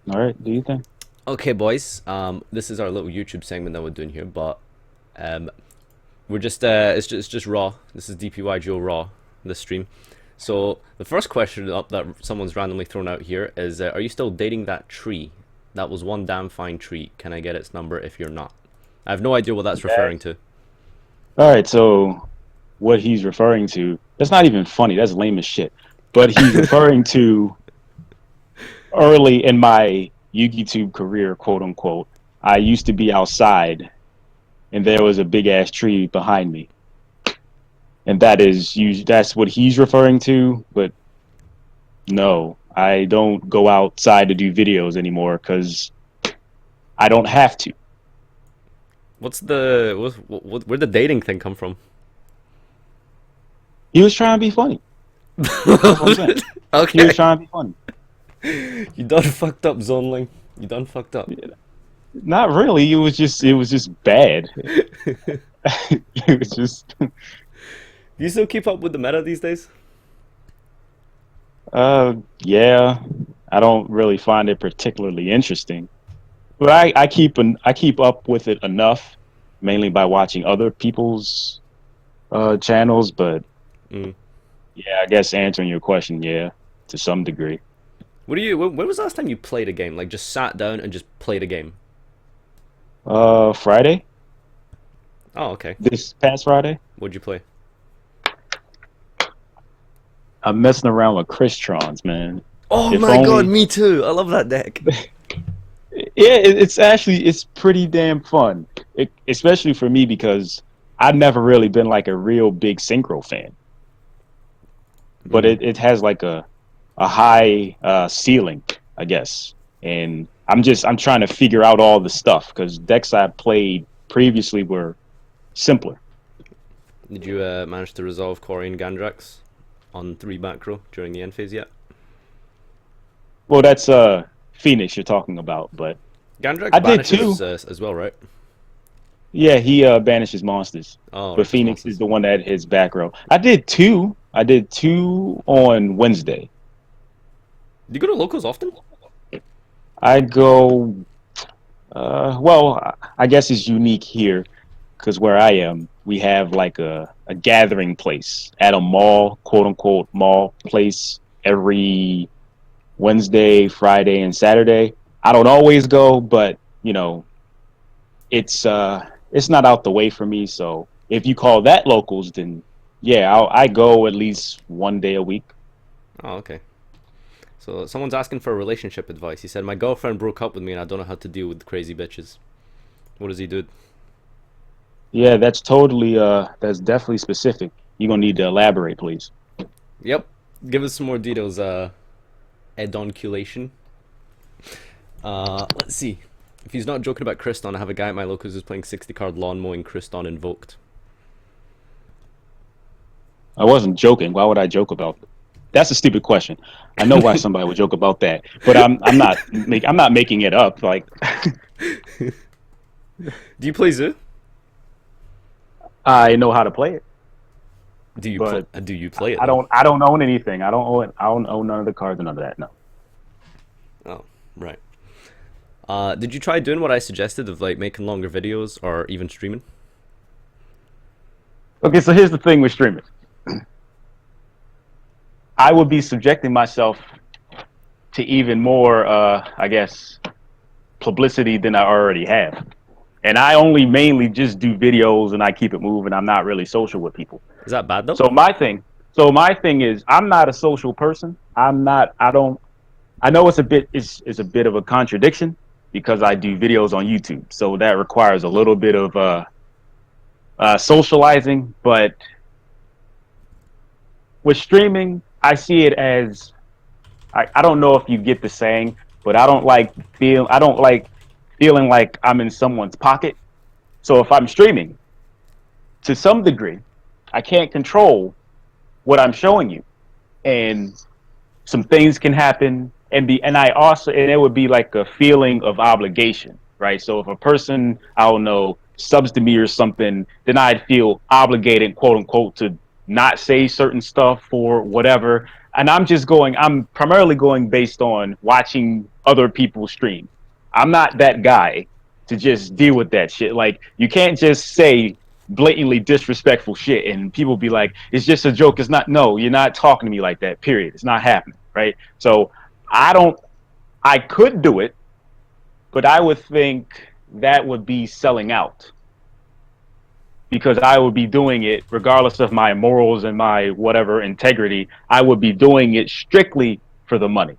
All right, do you think? Okay, boys. This is our little YouTube segment that we're doing here, but um, we're just it's just raw. This is DPYGO raw. This stream. So the first question up that someone's randomly thrown out here is: Are you still dating that tree? That was one damn fine tree. Can I get its number if you're not? I have no idea what that's referring to. All right, so what he's referring to, that's not even funny. That's lame as shit. But he's referring to early in my Yugitube career, quote unquote. I used to be outside, and there was a big ass tree behind me, and that's what he's referring to. But no, I don't go outside to do videos anymore because I don't have to. Where'd the dating thing come from? He was trying to be funny. That's what I'm saying. He was Okay, trying to be funny. you done fucked up, Zonling. You done fucked up. Not really. It was just bad. It was just Do you still keep up with the meta these days? yeah. I don't really find it particularly interesting. But I keep up with it enough, mainly by watching other people's channels, but Mm. yeah, I guess answering your question, yeah, to some degree. What do you? When was the last time you played a game? Like just sat down and just played a game? Friday? Oh, okay. This past Friday? What'd you play? I'm messing around with Christrons, man. Oh If my god, only me too. I love that deck. yeah, it's pretty damn fun. Especially for me because I've never really been like a real big synchro fan, but Mm. it has like a high ceiling, I guess. And I'm trying to figure out all the stuff because decks I played previously were simpler. Did you manage to resolve Corian Gandrax on 3 back row during the end phase yet? Well, that's Phoenix you're talking about, but Gandrax I did too. banishes as well, right? Yeah, he banishes monsters, Oh, but right, just Phoenix is monsters. the one that hits back row. I did two. I did two on Wednesday. Do you go to locals often? I go. Well, I guess it's unique here because where I am, we have like a gathering place at a mall, quote unquote mall place every Wednesday, Friday, and Saturday. I don't always go, but it's not out the way for me. So if you call that locals, then yeah, I go at least one day a week. Oh, okay. So someone's asking for relationship advice. He said, "My girlfriend broke up with me and I don't know how to deal with crazy bitches. What does he do?" Yeah, that's definitely specific. You're gonna need to elaborate, please. Yep. Give us some more details, edonculation. Let's see. If he's not joking about Kriston, I have a guy at my locals who's playing 60 card lawn mowing Kriston invoked. I wasn't joking. Why would I joke about it? That's a stupid question. I know why somebody would joke about that, but I'm not making it up. Like Do you play Zoo? I know how to play it, but Do you play it though? I don't own anything. I don't own none of the cards and none of that. No. Oh, right. Did you try doing what I suggested of like making longer videos or even streaming? Okay, so here's the thing with streaming. I would be subjecting myself to even more, I guess, publicity than I already have. And I only mainly just do videos and I keep it moving. I'm not really social with people. Is that bad though? So my thing, so my thing is, I'm not a social person. I'm not. I don't. I know it's a bit of a contradiction because I do videos on YouTube, so that requires a little bit of socializing. But with streaming, I see it as I don't know if you get the saying, but I don't like feeling like I'm in someone's pocket. So if I'm streaming, to some degree, I can't control what I'm showing you, and some things can happen, and I also and it would be like a feeling of obligation, right? So if a person I don't know subs to me or something, then I'd feel obligated, quote unquote, to not say certain stuff or whatever. and I'm primarily going based on watching other people stream. I'm not that guy to just deal with that shit. Like, you can't just say blatantly disrespectful shit and people be like, it's just a joke. It's not. No, you're not talking to me like that, period. It's not happening, right? So I don't, I could do it, but I would think that would be selling out, because I would be doing it regardless of my morals and my whatever integrity. I would be doing it strictly for the money.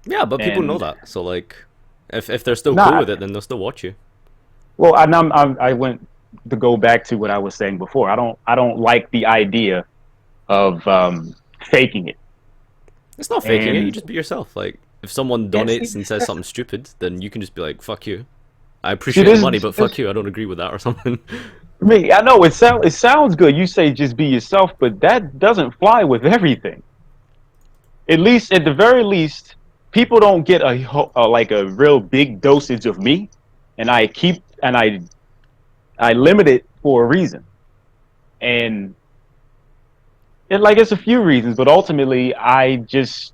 Yeah, but people know And that. So like, if they're still cool with not it, then they'll still watch you. well, I went to go back to what I was saying before. I don't like the idea of faking it. It's not faking it. You And just be yourself. Like, if someone it's donates and says something stupid, then you can just be like, "Fuck you. I see appreciate the money, but fuck you. I don't agree with that," or something. me. I know it sounds good. You say just be yourself, but that doesn't fly with everything. At least, at the very least, people don't get a like a real big dosage of me, and I limit it for a reason. And it's a few reasons, but ultimately I just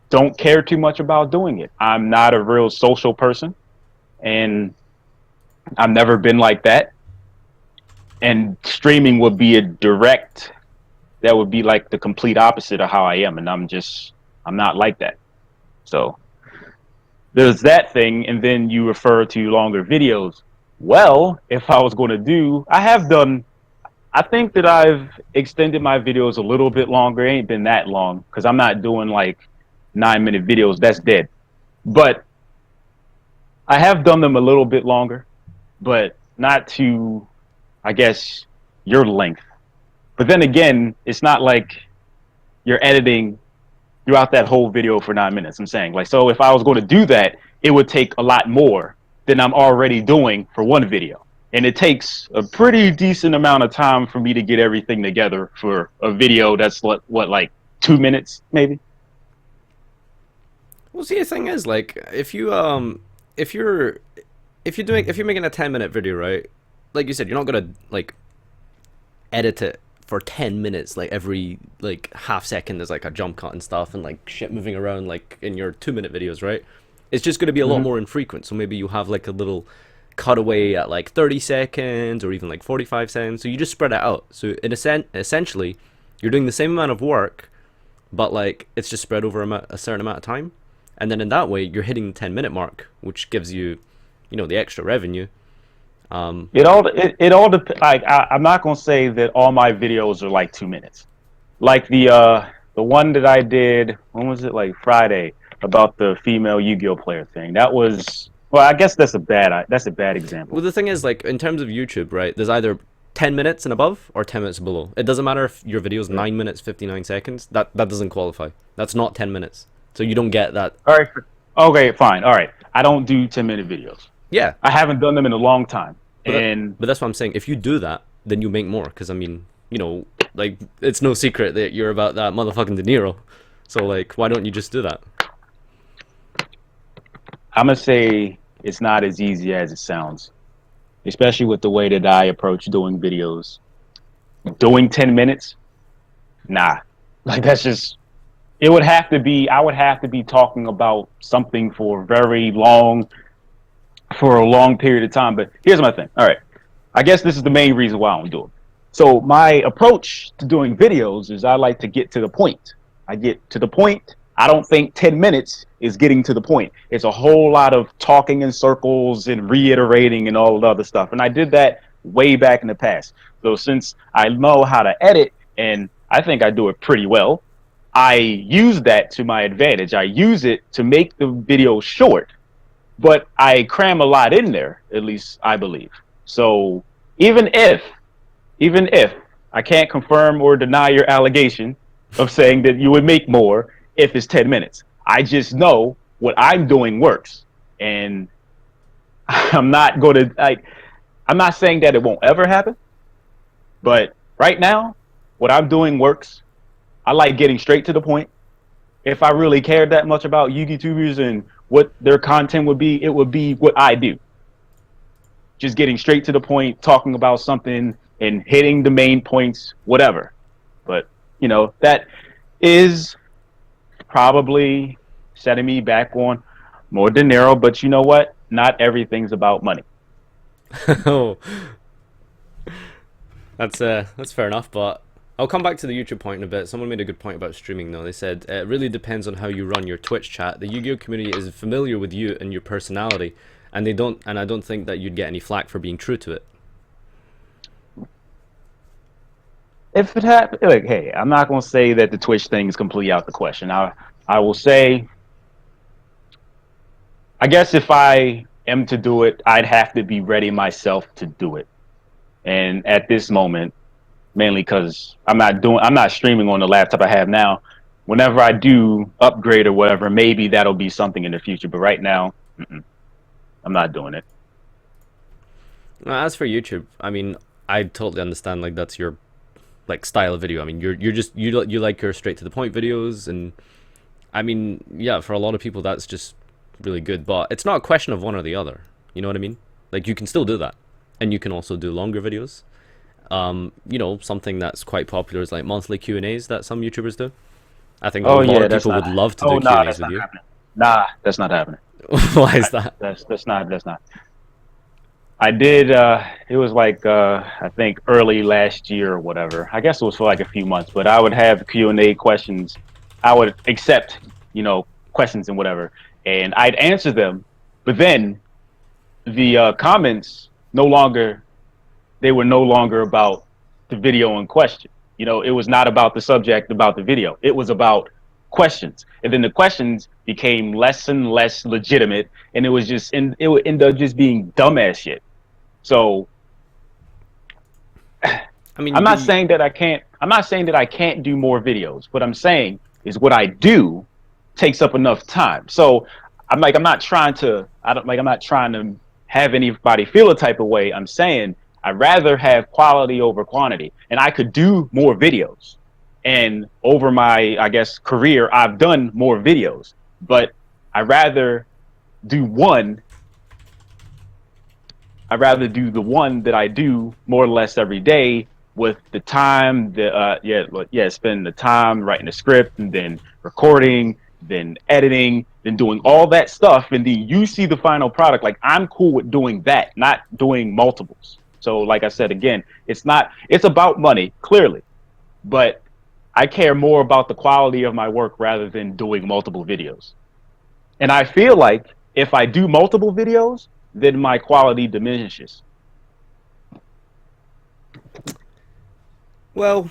don't care too much about doing it. I'm not a real social person, and I've never been like that. And streaming would be a direct that would be like the complete opposite of how I am, and I'm not like that. So there's that thing, and then you refer to longer videos. Well, if I was going to do, I have done. I think that I've extended my videos a little bit longer. It ain't been that long because I'm not doing like 9-minute videos. That's dead. But I have done them a little bit longer, but not to, I guess, your length. But then again, it's not like you're editing throughout that whole video for 9 minutes. I'm saying, like, so if I was going to do that, it would take a lot more than I'm already doing for one video. And it takes a pretty decent amount of time for me to get everything together for a video that's what like 2 minutes, maybe. Well, see, the thing is, like, if you're if you're making a 10-minute video, right? Like you said, you're not gonna like edit it for 10 minutes, like every like half second there's like a jump cut and stuff and like shit moving around like in your 2-minute videos, right? It's just gonna be a lot Mm-hmm. more infrequent. So maybe you have like a little cutaway at like 30 seconds or even like 45 seconds. So you just spread it out. So in essentially, you're doing the same amount of work, but like it's just spread over a certain amount of time. And then in that way, you're hitting the 10-minute mark, which gives you, the extra revenue. It all depends. I'm not gonna say that all my videos are like 2 minutes. Like the one that I did, when was it, like Friday, about the female Yu-Gi-Oh player thing. That was, well, I guess that's a bad Well, example. the thing is, like, in terms of YouTube, right, there's either 10 minutes and above or 10 minutes below. It doesn't matter if your video is Yeah. 9 minutes, 59 seconds. That doesn't qualify. That's not 10 minutes. So you don't get that. All right. Okay, fine. All right. I don't do 10-minute videos. Yeah, I haven't done them in a long time. but that, And but that's what I'm saying. If you do that, then you make more. Because, I mean, like, it's no secret that you're about that motherfucking De Niro. So, like, why don't you just do that? I'm gonna say it's not as easy as it sounds, especially with the way that I approach doing videos. Doing 10 minutes, nah. Like, that's just, it would have to be, I would have to be talking about something for a long period of time. But here's my thing. All right. I guess this is the main reason why I don't do it. So my approach to doing videos is I like to get to the point. I get to the point. I don't think 10 minutes is getting to the point. It's a whole lot of talking in circles and reiterating and all the other stuff. And I did that way back in the past. So since I know how to edit, and I think I do it pretty well, I use that to my advantage. I use it to make the video short, but I cram a lot in there, at least I believe. So even if, even if I can't confirm or deny your allegation of saying that you would make more if it's 10 minutes, I just know what I'm doing works. And I'm not going to, like, I'm not saying that it won't ever happen, but right now, what I'm doing works. I like getting straight to the point. If I really cared that much about YouTubers and what their content would be, it would be what I do. Just getting straight to the point, talking about something and hitting the main points, whatever. But that is probably setting me back on more De Niro, but you know what? Not everything's about money. Oh, that's fair enough, but I'll come back to the YouTube point in a bit. Someone made a good point about streaming though. They said it really depends on how you run your Twitch chat. The Yu-Gi-Oh community is familiar with you and your personality, and I don't think that you'd get any flack for being true to it. If it happens, like, hey, I'm not gonna say that the Twitch thing is completely out the question. I will say, I guess if I am to do it, I'd have to be ready myself to do it. And at this moment, mainly because I'm not streaming on the laptop I have now. Whenever I do upgrade or whatever, maybe that'll be something in the future. But right now, I'm not doing it. As for YouTube, I mean, I totally understand like that's your like style of video. I mean, you're just you like your straight to the point videos, and I mean, yeah, for a lot of people that's just really good. But it's not a question of one or the other. You know what I mean? Like you can still do that, and you can also do longer videos. You know, something that's quite popular is like monthly Q&As that some YouTubers do. I think a Oh lot yeah, of that's people not. would love to Oh do no, Q&As that's with not you. happening. Nah, that's not happening. Why is that? That's not. I did. It was like I think early last year or whatever. I guess it was for like a few months. But I would have Q&A questions. I would accept, you know, questions and whatever, and I'd answer them. But then the comments no longer. They were no longer about the video in question. You know, it was not about the subject about the video. It was about questions, and then the questions became less and less legitimate, and it was just, and it would end up just being dumbass shit. So I mean, I'm not saying that I can't. I'm not saying that I can't do more videos. What I'm saying is what I do takes up enough time. So I'm not trying to. I don't like. I'm not trying to have anybody feel a type of way. I'm saying I'd rather have quality over quantity, and I could do more videos. And over my, I guess, career, I've done more videos, but I rather do one I'd rather do the one that I do more or less every day with the time, spend the time writing the script and then recording, then editing, then doing all that stuff, and then you see the final product. Like I'm cool with doing that, not doing multiples. So, like I said again, it's about money clearly, but I care more about the quality of my work rather than doing multiple videos. And I feel like if I do multiple videos, then my quality diminishes. well,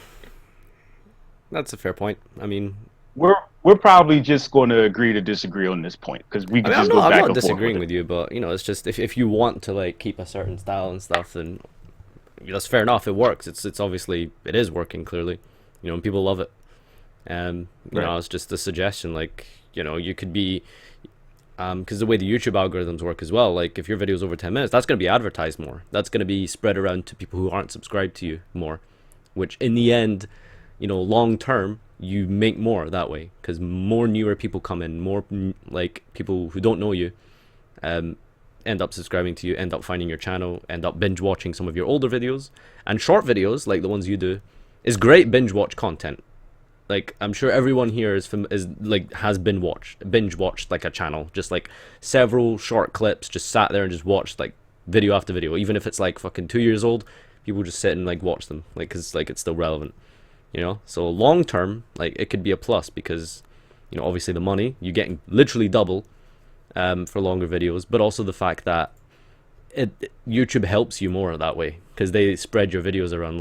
that's a fair point. I mean, We're probably just going to agree to disagree on this point because we could just go I'm back not and forth with disagreeing it. with you, but you know, it's just if you want to like keep a certain style and stuff, then that's fair enough. It works. It's obviously it is working clearly, you know, and people love it. And you Right. know, it's just a suggestion. Like you know, you could be because the way the YouTube algorithms work as well. Like if your video is over 10 minutes, that's going to be advertised more. That's going to be spread around to people who aren't subscribed to you more, which in the end, you know, long term, you make more that way because more newer people come in, more like people who don't know you um, end up subscribing to you, end up finding your channel, end up binge watching some of your older videos. And short videos like the ones you do is great binge watch content. Like I'm sure everyone here is like has binge watched like a channel, just like several short clips, just sat there and just watched like video after video, even if it's like fucking 2 years old. People just sit and like watch them, like because like it's still relevant, you know. So long term, like it could be a plus because you know obviously the money you getting literally double for longer videos, but also the fact that YouTube helps you more that way because they spread your videos around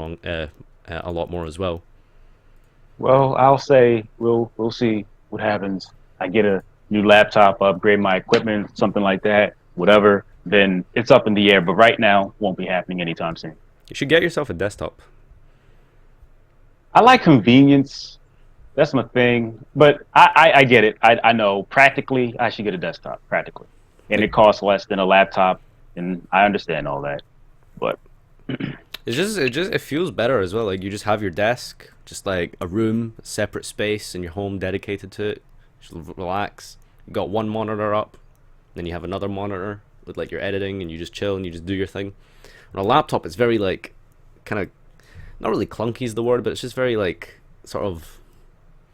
a lot more as well. Well, I'll say we'll see what happens. I get a new laptop, upgrade my equipment, something like that, whatever. Then it's up in the air. But right now, won't be happening anytime soon. You should get yourself a desktop. I like convenience. That's my thing. But I get it. I know practically I should get a desktop practically, and Like it costs less than a laptop, and I understand all that. But it feels better as well. Like you just have your desk, just like a room, a separate space in your home dedicated to it. Just relax. You got one monitor up, then you have another monitor with like your editing, and you just chill and you just do your thing. On a laptop, it's very like kind of not really clunky is the word, but it's just very like sort of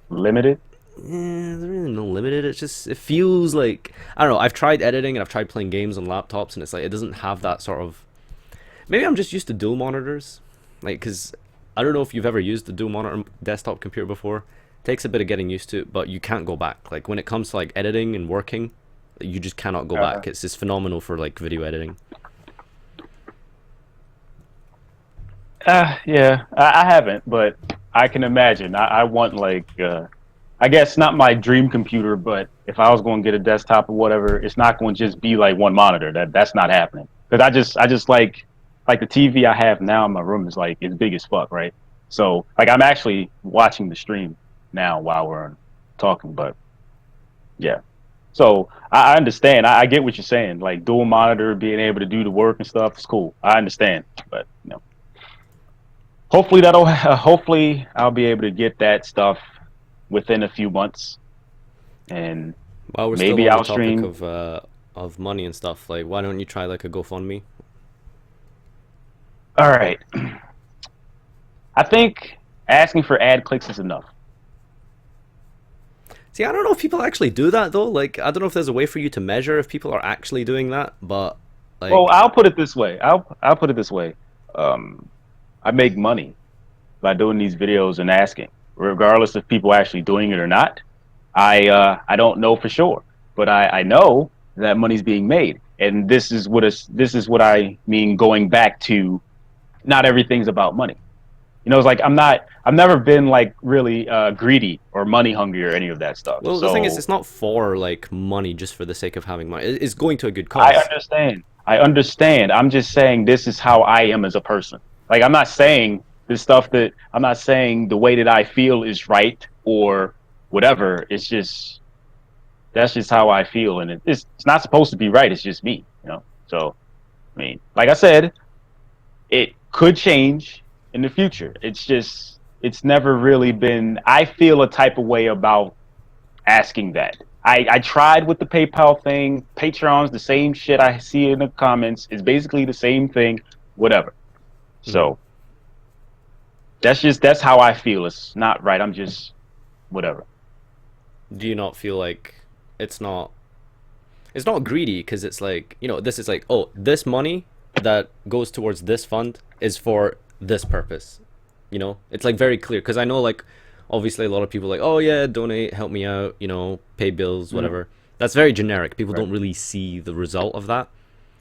Limited. There's really no limited. It's just it feels like I don't know. I've tried editing and I've tried playing games on laptops, and it's like it doesn't have that sort of. Maybe I'm just used to dual monitors, like because I don't know if you've ever used a dual monitor desktop computer before. It takes a bit of getting used to, but you can't go back. Like when it comes to like editing and working, you just cannot go Uh, back. It's just phenomenal for like video editing. yeah, I haven't, but I can imagine. I want like, I guess not my dream computer, but if I was going to get a desktop or whatever, it's not going to just be like one monitor. That's not happening. Because I just like the TV I have now in my room is like it's big as fuck, right? So like I'm actually watching the stream now while we're talking, but yeah. So I understand. I get what you're saying. Like dual monitor, being able to do the work and stuff is cool. I understand, but you know, hopefully that'll hopefully I'll be able to get that stuff within a few months, and While we're still maybe on the I'll topic stream. of money and stuff, like why don't you try like a GoFundMe? All right, I think asking for ad clicks is enough. See, I don't know if people actually do that though. Like, I don't know if there's a way for you to measure if people are actually doing that, but Well, like, I'll put it this way. I'll put it this way. Um, I make money by doing these videos and asking, regardless of people actually doing it or not. I don't know for sure, but I know that money's being made, and this is what I mean. Going back to not everything's about money. You know, it's like I've never been like really greedy or money hungry or any of that stuff. well, the thing is, So it's not for like money just for the sake of having money. It's going to a good I cause. understand. I understand. I'm just saying this is how I am as a person. Like I'm not saying this stuff that I'm not saying the way that I feel is right or whatever. It's just that's just how I feel, and it's not supposed to be right. It's just me, you know. So I mean, like I said, it could change in the future. It's just it's never really been. I feel a type of way about asking that. I tried with the PayPal thing. Patreon's the same shit I see in the comments. It's basically the same thing. Whatever. Hmm. So that's how I feel. It's not right. I'm just whatever. Do you not feel like it's not? It's not greedy because it's like this is like oh this money that goes towards this fund is for this purpose. It's like very clear because I know like obviously a lot of people are like oh yeah donate help me out pay bills Mm, whatever. That's very generic. People right. don't really see the result of that.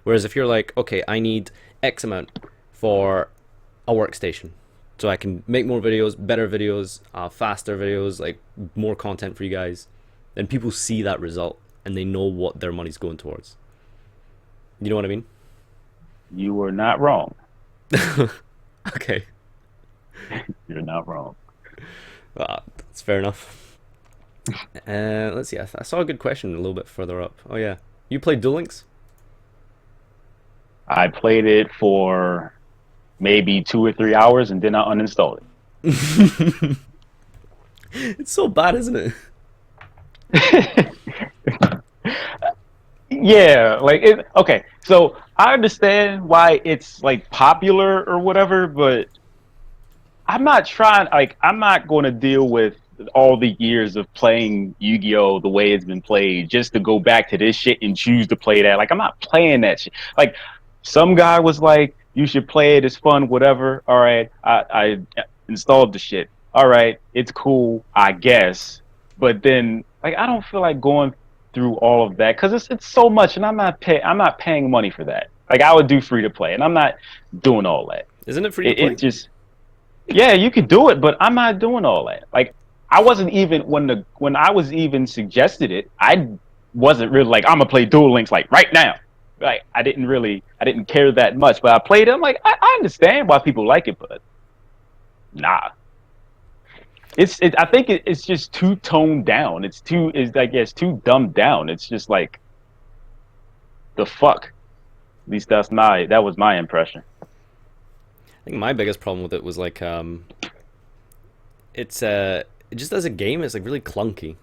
Whereas if you're like okay I need X amount for a workstation so I can make more videos, better videos, faster videos, like more content for you guys, then people see that result and they know what their money's going towards. You know what I mean? You were not wrong. Okay, You're not wrong. that's fair enough. Let's see. I saw a good question a little bit further up. Oh yeah, you played Duel Links? I played it for maybe 2 or 3 hours and then I uninstalled It's so bad, isn't it? it. Yeah, like it. Okay, so I understand why it's like popular or whatever, but I'm not trying. Like, I'm not going to deal with all the years of playing Yu-Gi-Oh the way it's been played just to go back to this shit and choose to play that. Like, I'm not playing that shit. Like, some guy was like, "You should play it. It's fun. Whatever." All right, I installed the shit. All right, it's cool, I guess. But then, like, I don't feel like going through all of that because it's so much, and I'm not paying money for that. Like, I would do free to play, and I'm not doing all that. Isn't it free to It play? just yeah, you could do it, but I'm not doing all that. Like I wasn't even when I was even suggested it, I wasn't really like I'm gonna play Duel Links like right now. Like I didn't care that much, but I played it. I'm like I understand why people like it, but nah. I think it's just too toned down. It's like yeah, it's too dumbed down. It's just like the fuck. At least that was my impression. I think my biggest problem with it was like it's just as a game it's like really clunky.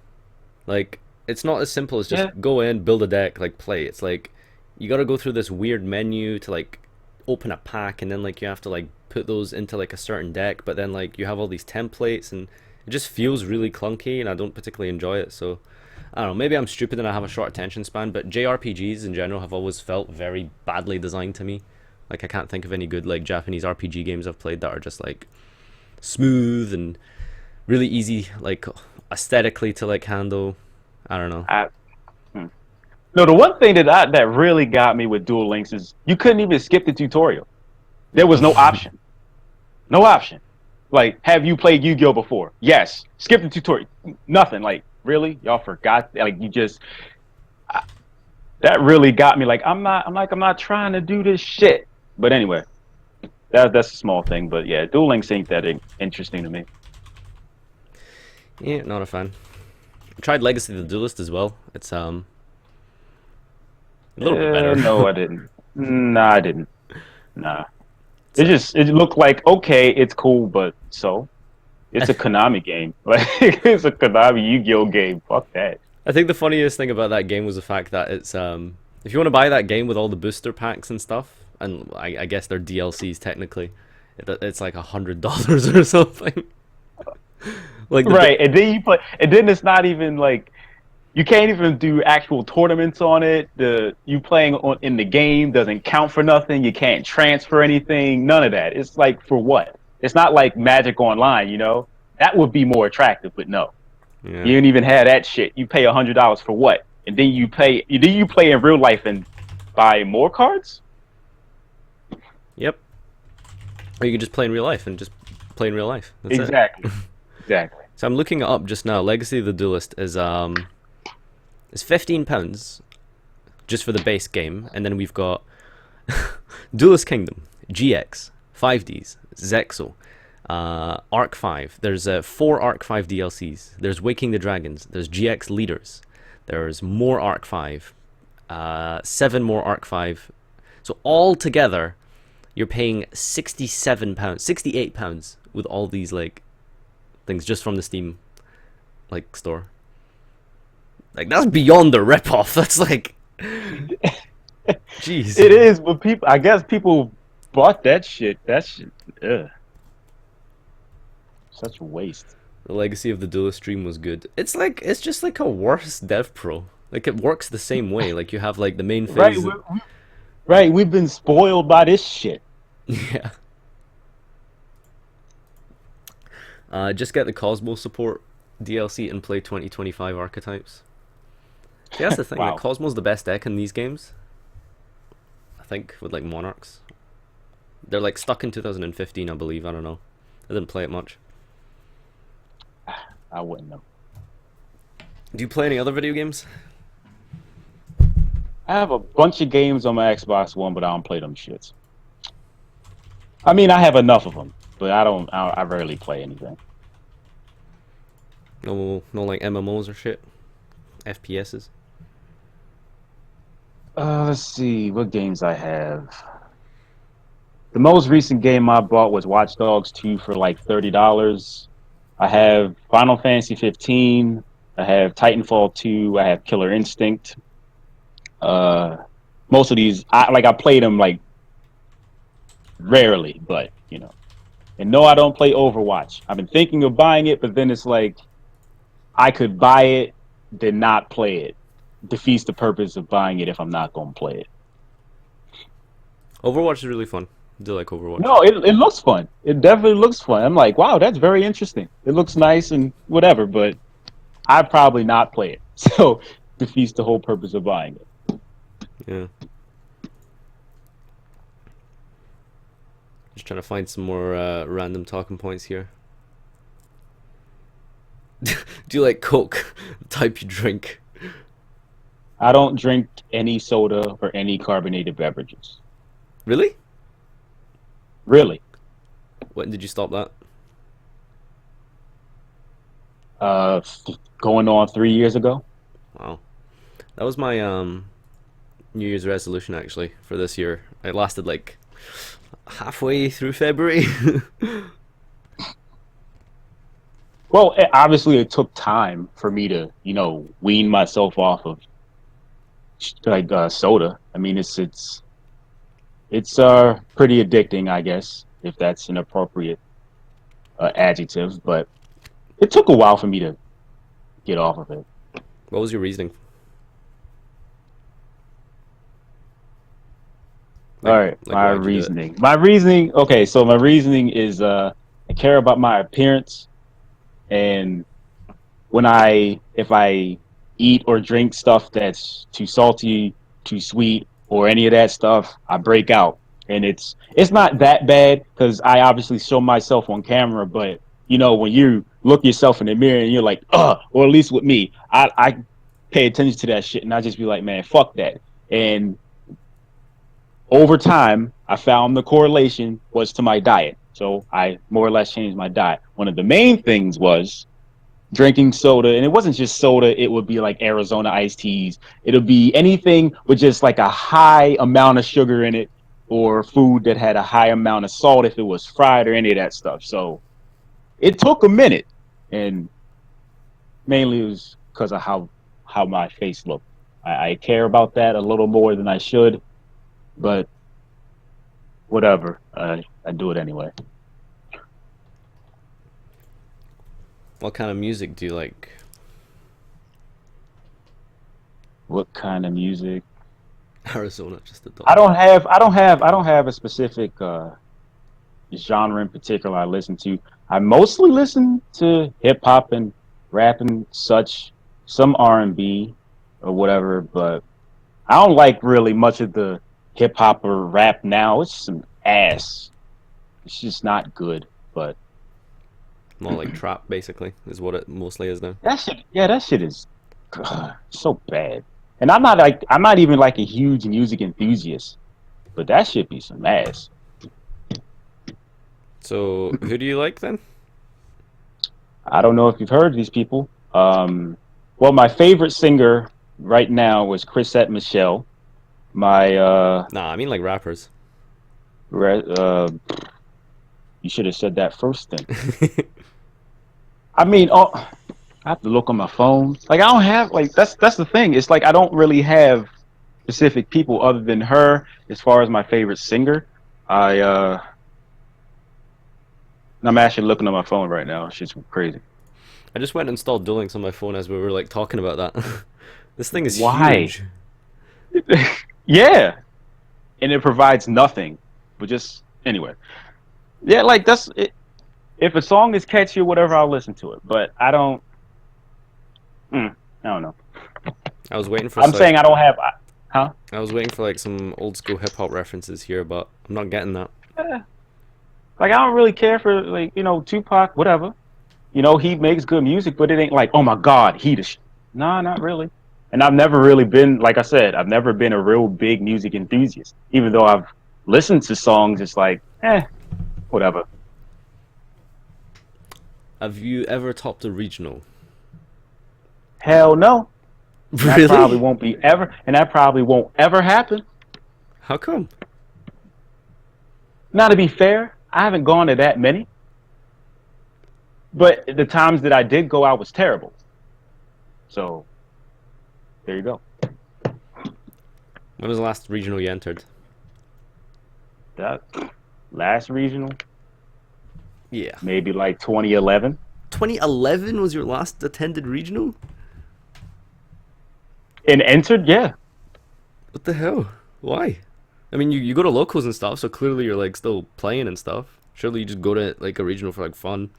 Like it's not as simple as just Yeah. go in, build a deck, like play. It's like you got to go through this weird menu to like open a pack, and then like you have to like put those into like a certain deck. But then like you have all these templates, and It just feels really clunky, and I don't particularly enjoy it. So I don't know. Maybe I'm stupid and I have a short attention span, but JRPGs in general have always felt very badly designed to me. Like I can't think of any good like Japanese RPG games I've played that are just like smooth and really easy, like aesthetically to like handle. I don't know. I, hmm. No, the one thing that really got me with Duel Links is you couldn't even skip the tutorial. There was no option. No option. Like, have you played Yu-Gi-Oh before? Yes. Skip the tutorial. Nothing. Like, really? Y'all forgot? Like, you just that really got me. Like, I'm not trying to do this shit. But anyway, that's a small thing. But yeah, Duel Links ain't that interesting to me. Yeah, not a fan. I tried Legacy of the Duelist as well. It's a little bit better. No, I didn't. Nah, I didn't. Nah. It looked like okay, it's cool, but so it's a Konami game. Like it's a Konami Yu-Gi-Oh game. Fuck that. I think the funniest thing about that game was the fact that it's if you want to buy that game with all the booster packs and stuff, and I guess they're DLCs technically, it's like $100 or something. Like right, and then you play, and then it's not even like you can't even do actual tournaments on it. The you playing on in the game doesn't count for nothing. You can't transfer anything. None of that. It's like for what? It's not like Magic Online. You know that would be more attractive, but no, yeah. you don't even have that shit. You pay $100 for what? And then you pay. Then you play in real life and buy more cards. Yep. Or you can just play in real life and just play in real life. That's Exactly. it. Exactly. So I'm looking it up just now. Legacy of the Duelist is £15 just for the base game, and then we've got Duelist Kingdom, GX, 5Ds, Zexal, Arc 5. There's 4 Arc 5 DLCs. There's Waking the Dragons. There's GX Leaders. There's more Arc 5. 7 more Arc 5. So all together, you're paying £67, £68 with all these like things just from the Steam like store. Like that's beyond the ripoff. That's like, jeez. It is, but people. I guess people bought that shit. That shit. Ugh. Such a waste. The Legacy of the Duelist stream was good. It's just like a worse Dev Pro. Like it works the same way. Like you have like the main phase. Right. We've been spoiled by this shit. Yeah. Just get the Cosmo support DLC and play 2025 archetypes. See, that's the thing. Wow. Like Cosmo's the best deck in these games. I think with like Monarchs. They're like stuck in 2015, I believe. I don't know. I didn't play it much. I wouldn't know. Do you play any other video games? I have a bunch of games on my Xbox One, but I don't play them shits. I mean, I have enough of them, but I rarely play anything. No like MMOs or shit? FPSs? Let's see what games I have. The most recent game I bought was Watch Dogs 2 for like $30. I have Final Fantasy 15. I have Titanfall 2. I have Killer Instinct. Most of these, I played them like rarely, but you know. And no, I don't play Overwatch. I've been thinking of buying it, but then it's like I could buy it, then not play it. Defeats the purpose of buying it if I'm not going to play it. Overwatch is really fun. I do like Overwatch. No, it looks fun. It definitely looks fun. I'm like, wow, that's very interesting. It looks nice and whatever, but I'd probably not play it. So defeats the whole purpose of buying it. Yeah. Just trying to find some more random talking points here. Do you like Coke? The type you drink? I don't drink any soda or any carbonated beverages. Really? Really? When did you stop that? Going on 3 years ago. Wow. That was my New Year's resolution actually for this year. It lasted like halfway through February. Well, obviously it took time for me to, wean myself off of like soda. I mean, it's pretty addicting, I guess, if that's an appropriate adjective. But it took a while for me to get off of it. What was your reasoning? All right, Like my why'd you do it? reasoning. My reasoning. Okay, so my reasoning is I care about my appearance, and if I eat or drink stuff that's too salty, too sweet, or any of that stuff, I break out. And it's not that bad because I obviously show myself on camera, but you know when you look yourself in the mirror and you're like, or at least with me, I pay attention to that shit and I just be like, man, fuck that. And over time, I found the correlation was to my diet. So I more or less changed my diet. One of the main things was drinking soda, and it wasn't just soda, it would be like Arizona iced teas. It'll be anything with just like a high amount of sugar in it, or food that had a high amount of salt if it was fried or any of that stuff. So it took a minute, and mainly it was because of how my face looked. I care about that a little more than I should, but whatever. I do it anyway. What kind of music do you like? What kind of music? Arizona, just a dog. I don't have a specific genre in particular I listen to. I mostly listen to hip hop and rap and such, some R&B or whatever, but I don't like really much of the hip hop or rap now. It's some ass. It's just not good. But More like trap, basically, is what it mostly is now. that shit, yeah, that shit is so bad. And I'm not even like a huge music enthusiast, but that should be some ass. So, who do you like then? I don't know if you've heard of these people. Well, my favorite singer right now was Chrisette Michelle. My Nah, I mean like rappers. re- uh, you should have said that first thing. I mean, oh, I have to look on my phone. Like I don't have like that's the thing. It's like I don't really have specific people other than her as far as my favorite singer. I I'm actually looking on my phone right now. It's just crazy. I just went and installed Duel Links on my phone as we were like talking about that. This thing is Why? huge. Yeah, and it provides nothing, but just anyway. Yeah, like that's it. If a song is catchy or whatever, I'll listen to it. But I don't. I don't know. I was waiting for I'm saying I don't have. Huh? I was waiting for like some old school hip hop references here, but I'm not getting that. Eh, like I don't really care for like Tupac, whatever. He makes good music, but it ain't like, oh my God, he the. Nah, not really. And I've never really been, like I said, I've never been a real big music enthusiast. Even though I've listened to songs, it's like, whatever. Have you ever topped a regional? Hell no. That probably Really? won't be ever, and that probably won't ever happen. How come? Now, to be fair, I haven't gone to that many, but the times that I did go, I was terrible. So there you go. When was the last regional you entered? That last regional, Yeah. maybe like 2011. 2011 was your last attended regional? And entered, yeah. What the hell? Why? I mean, you go to locals and stuff, so clearly you're like still playing and stuff. Surely you just go to like a regional for like fun.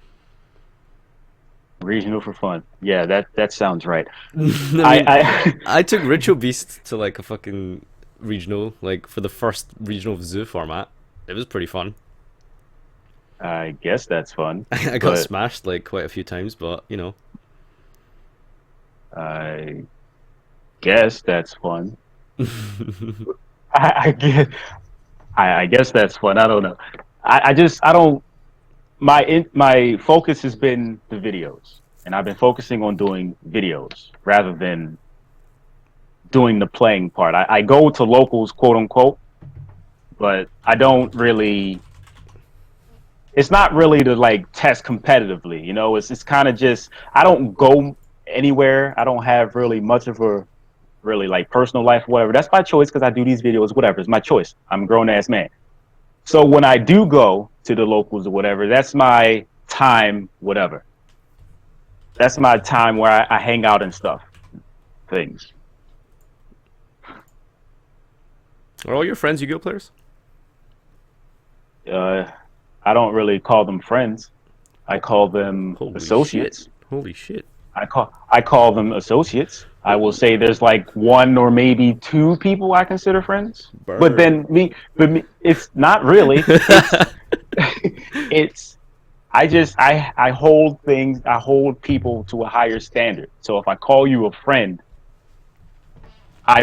Regional for fun. Yeah, that sounds right. I mean, I took Ritual Beast to like a fucking regional, like for the first regional of Zoo format. It was pretty fun. I guess that's fun. I got But smashed like quite a few times, but you know. I guess that's fun. I guess I guess that's fun. I don't know. I don't my focus has been the videos, and I've been focusing on doing videos rather than doing the playing part. I go to locals, quote unquote, but I don't really. It's not really to like test competitively, It's kind of just I don't go anywhere. I don't have really much of a really like personal life, or whatever. That's my choice because I do these videos, whatever. It's my choice. I'm a grown ass man. So when I do go to the locals or whatever, that's my time, whatever. That's my time where I hang out and stuff, things. Are all your friends Yu-Gi-Oh players? Uh, I don't really call them friends. I call them Holy shit! associates. Holy shit! I call them associates. I will say there's like one or maybe two people I consider friends. But Burn. then it's not really. It's it's I hold people to a higher standard. So if I call you a friend, I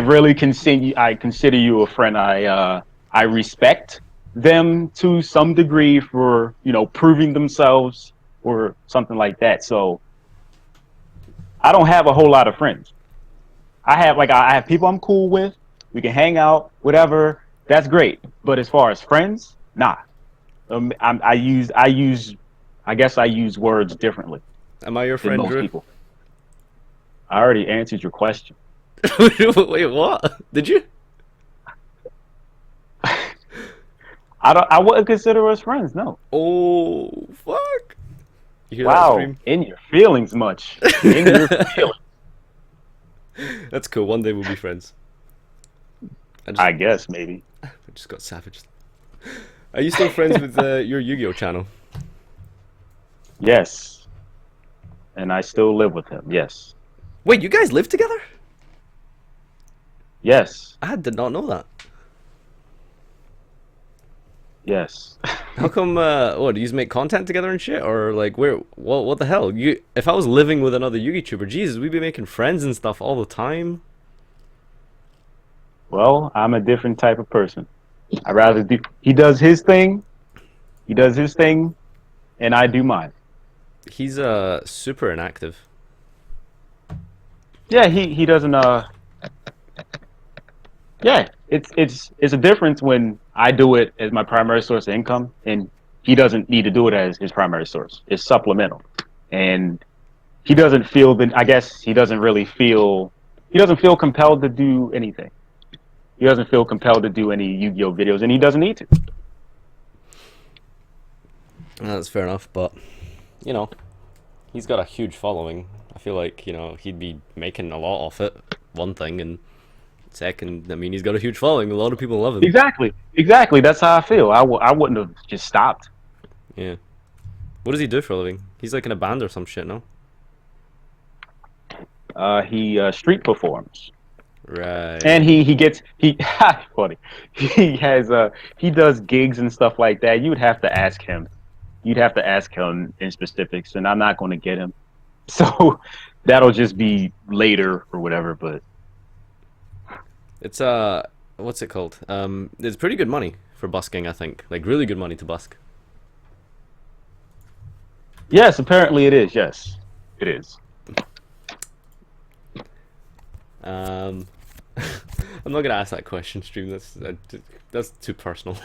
consider you a friend. I respect them to some degree for, proving themselves or something like that. So I don't have a whole lot of friends. I have people I'm cool with. We can hang out, whatever. That's great. But as far as friends, nah. I guess I use words differently Am I your than friend, most Drew? people. I already answered your question. Wait, what? Did you? I wouldn't consider us friends. No. Oh, fuck! You hear that Wow, stream? in your feelings much. In your feelings. That's cool. One day we'll be friends. I guess maybe. I just got savaged. Are you still friends with your Yu-Gi-Oh channel? Yes. And I still live with him. Yes. Wait, you guys live together? Yes. I did not know that. Yes. How come? What do you make content together and shit, or like where? What the hell? If I was living with another YouTuber, Jesus, we'd be making friends and stuff all the time. Well, I'm a different type of person. I rather do. He does his thing. He does his thing, and I do mine. He's super inactive. Yeah, he doesn't. Yeah, it's a difference when I do it as my primary source of income, and he doesn't need to do it as his primary source. It's supplemental, and he doesn't feel that. I guess he doesn't really feel. He doesn't feel compelled to do anything. He doesn't feel compelled to do any Yu-Gi-Oh videos, and he doesn't need to. That's fair enough, but you know, he's got a huge following. I feel like he'd be making a lot off it. One thing, and second, I mean, he's got a huge following. A lot of people love him. Exactly. That's how I feel. I wouldn't have just stopped. Yeah. What does he do for a living? He's like in a band or some shit, no? He street performs, Right. and he funny. He does gigs and stuff like that. You would have to ask him. You'd have to ask him in specifics, and I'm not going to get him. So that'll just be later or whatever. But It's what's it called? It's pretty good money for busking, I think. Like really good money to busk. yes, apparently it is. Yes, it is. I'm not gonna ask that question, stream. That's too personal.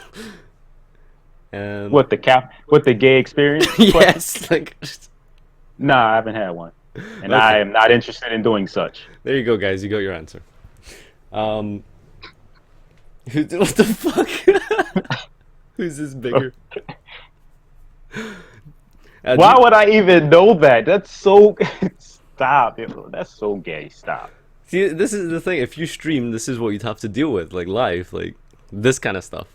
What the gay experience? Yes, like Nah, I haven't had one, and okay. I am not interested in doing such. There you go, guys. You got your answer. What the fuck? Who's this bigger? Why would I even know that? That's so. Stop it. That's so gay. Stop. See, this is the thing. If you stream, this is what you'd have to deal with, like live, like this kind of stuff.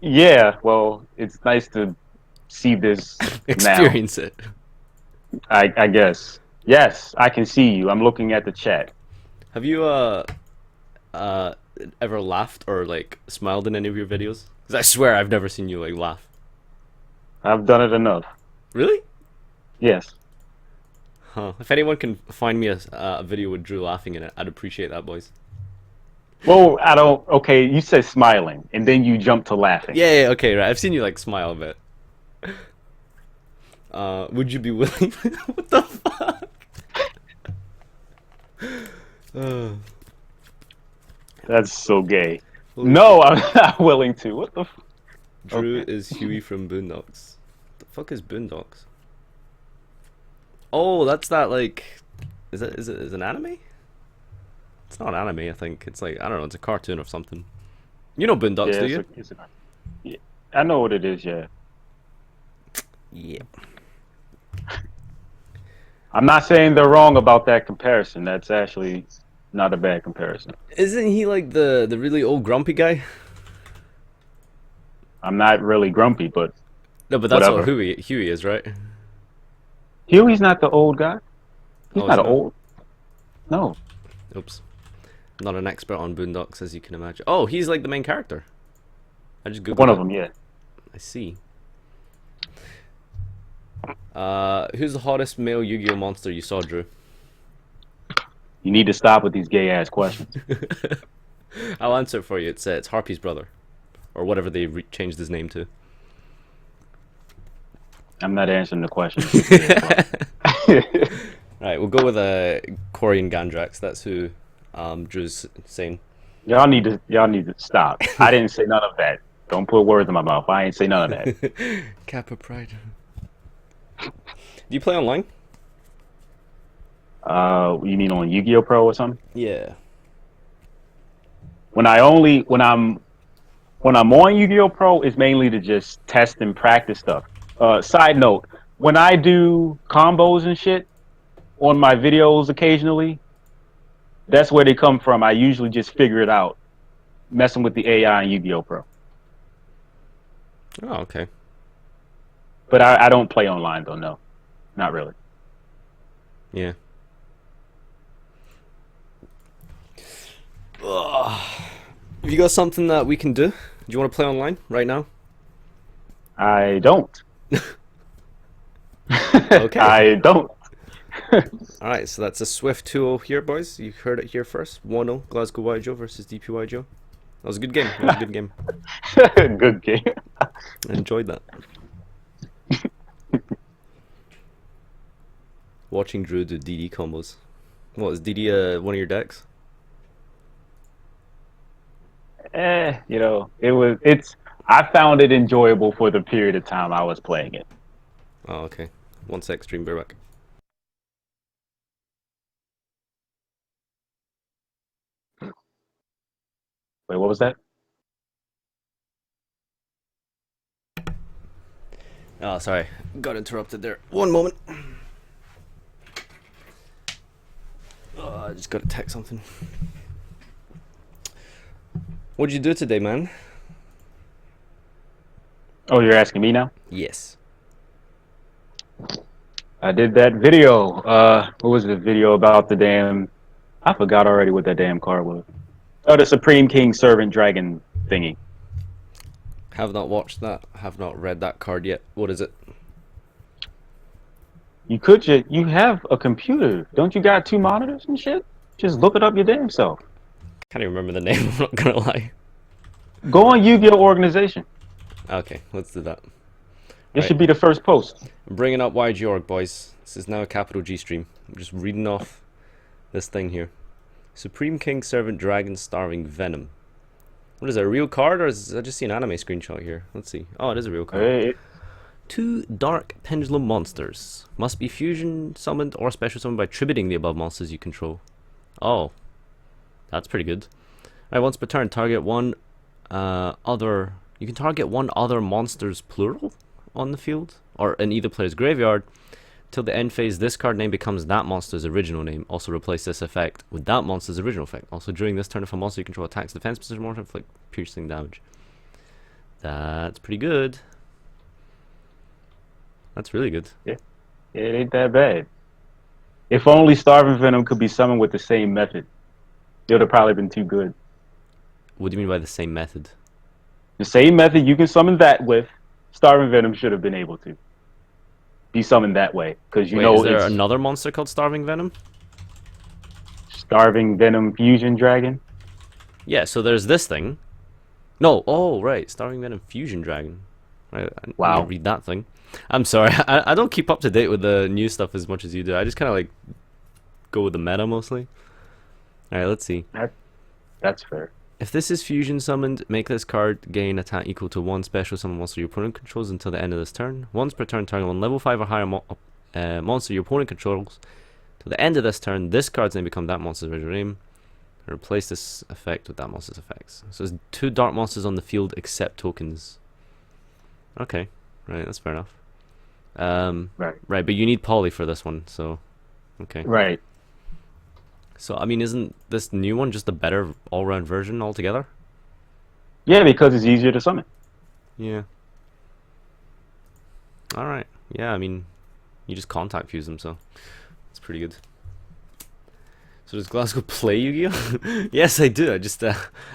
Yeah, well, it's nice to see this Experience it. I guess. Yes, I can see you. I'm looking at the chat. Have you ever laughed or like smiled in any of your videos? Because I swear I've never seen you like laugh. I've done it enough. Really? Yes. Huh. If anyone can find me a video with Drew laughing in it, I'd appreciate that, boys. Well, I don't. Okay, you said smiling, and then you jumped to laughing. Yeah, okay, right. I've seen you like smile a bit. Would you be willing? What the fuck? That's so gay. No, I'm not willing to. What the? Drew Okay. is Huey from Boondocks. The fuck is Boondocks? Oh, that's that like. Is it an anime? It's not anime. I think it's like I don't know. It's a cartoon or something. You know Boondocks, do you? Yeah, I know what it is. Yeah. Yeah. I'm not saying they're wrong about that comparison. That's actually not a bad comparison. Isn't he like the really old grumpy guy? I'm not really grumpy, but No, but that's what whatever. Huey is, right? Huey's not the old guy. He's Oh, is not he not? old. No. Oops. Not an expert on Boondocks, as you can imagine. Oh, he's like the main character. I just One googled of it. them, yeah. I see. Who's the hottest male Yu-Gi-Oh monster you saw, Drew? You need to stop with these gay ass questions. I'll answer it for you. It's Harpy's brother, or whatever they changed his name to. I'm not answering the question. Right, we'll go with Corian Gandrax. That's who Drew's saying. Y'all need to stop. I didn't say none of that. Don't put words in my mouth. I ain't say none of that. Kappa Pride. Do you play online? You mean on Yu-Gi-Oh Pro or something? Yeah. When I'm on Yu-Gi-Oh Pro, it's mainly to just test and practice stuff. Side note: when I do combos and shit on my videos occasionally, that's where they come from. I usually just figure it out, messing with the AI in Yu-Gi-Oh Pro. Oh, okay. But I don't play online though. No, not really. Yeah. Ugh. Have you got something that we can do? Do you want to play online right now? I don't. Okay. I don't. Alright, so that's a swift 2-0 here, boys. You heard it here first. 1-0 GlasgowYGO versus DPYGO. That was a good game. That was a good game. Good game. I enjoyed that. Watching Drew do DD combos. What, is DD one of your decks? I found it enjoyable for the period of time I was playing it. Oh, okay. 1 sec, stream, bear back. Wait, what was that? Oh, sorry. Got interrupted there. One moment. Oh, I just got to text something. What'd you do today, man? Oh, you're asking me now? Yes. I did that video. What was the video about the damn? I forgot already what that damn card was. Oh, the Supreme King Servant Dragon thingy. Have not watched that. Have not read that card yet. What is it? You have a computer. Don't you got 2 monitors and shit? Just look it up your damn self. Can't even remember the name. I'm not gonna lie. Go on Yu-Gi-Oh organization. Okay, let's do that. This should be the first post. I'm bringing up YG.org, boys. This is now a capital G stream. I'm just reading off this thing here. Supreme King Servant Dragon Starving Venom. What is that, a real card, or is I just see an anime screenshot here? Let's see. Oh, it is a real card. Hey. 2 dark pendulum monsters. Must be fusion summoned or special summoned by tributing the above monsters you control. Oh. That's pretty good. Alright, once per turn, target one other... You can target one other monsters, plural, on the field, or in either player's graveyard. Till the end phase, this card name becomes that monster's original name. Also replace this effect with that monster's original effect. Also during this turn, if a monster you control attacks defense position monster, inflict piercing damage. That's pretty good. That's really good. Yeah, it ain't that bad. If only Starving Venom could be summoned with the same method, it would have probably been too good. What do you mean by the same method? The same method you can summon that with, Starving Venom should have been able to be summoned that way, because Wait, is there another monster called Starving Venom? Starving Venom Fusion Dragon. Yeah, so there's this thing. No, oh right, Starving Venom Fusion Dragon. I Wow. need to read that thing. I'm sorry, I don't keep up to date with the new stuff as much as you do. I just kind of like go with the meta mostly. Alright, let's see. That's fair. If this is fusion summoned, make this card gain attack equal to 1 special summon monster your opponent controls until the end of this turn. Once per turn, target 1 level 5 or higher monster your opponent controls. Till the end of this turn, this card's name becomes that monster's original name. And replace this effect with that monster's effects. So there's 2 dark monsters on the field except tokens. Okay, right, that's fair enough. Right. Right, but you need poly for this one, so okay. Right. So I mean, isn't this new one just a better all-round version altogether? Yeah, because it's easier to summon. Yeah. All right. Yeah, I mean, you just contact fuse them, so it's pretty good. So does Glasgow play Yu-Gi-Oh? Yes, I do. I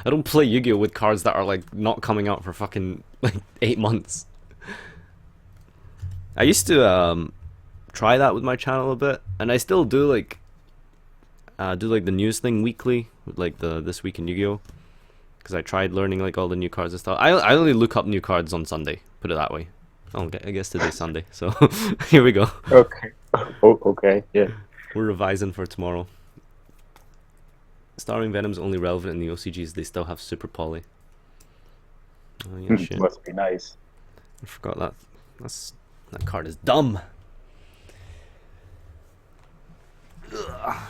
don't play Yu-Gi-Oh with cards that are like not coming out for fucking like 8 months. I used to try that with my channel a bit, and I still do like the news thing weekly with like the This Week in Yu-Gi-Oh, because I tried learning like all the new cards and stuff. I only look up new cards on Sunday, put it that way. Oh, okay, I guess today's Sunday, so here we go. Okay. Oh, okay. Yeah. We're revising for tomorrow. Starving Venom's only relevant in the OCGs. They still have Super Poly. Oh yeah, shit. Must be nice. I forgot that. That card is dumb. Ugh.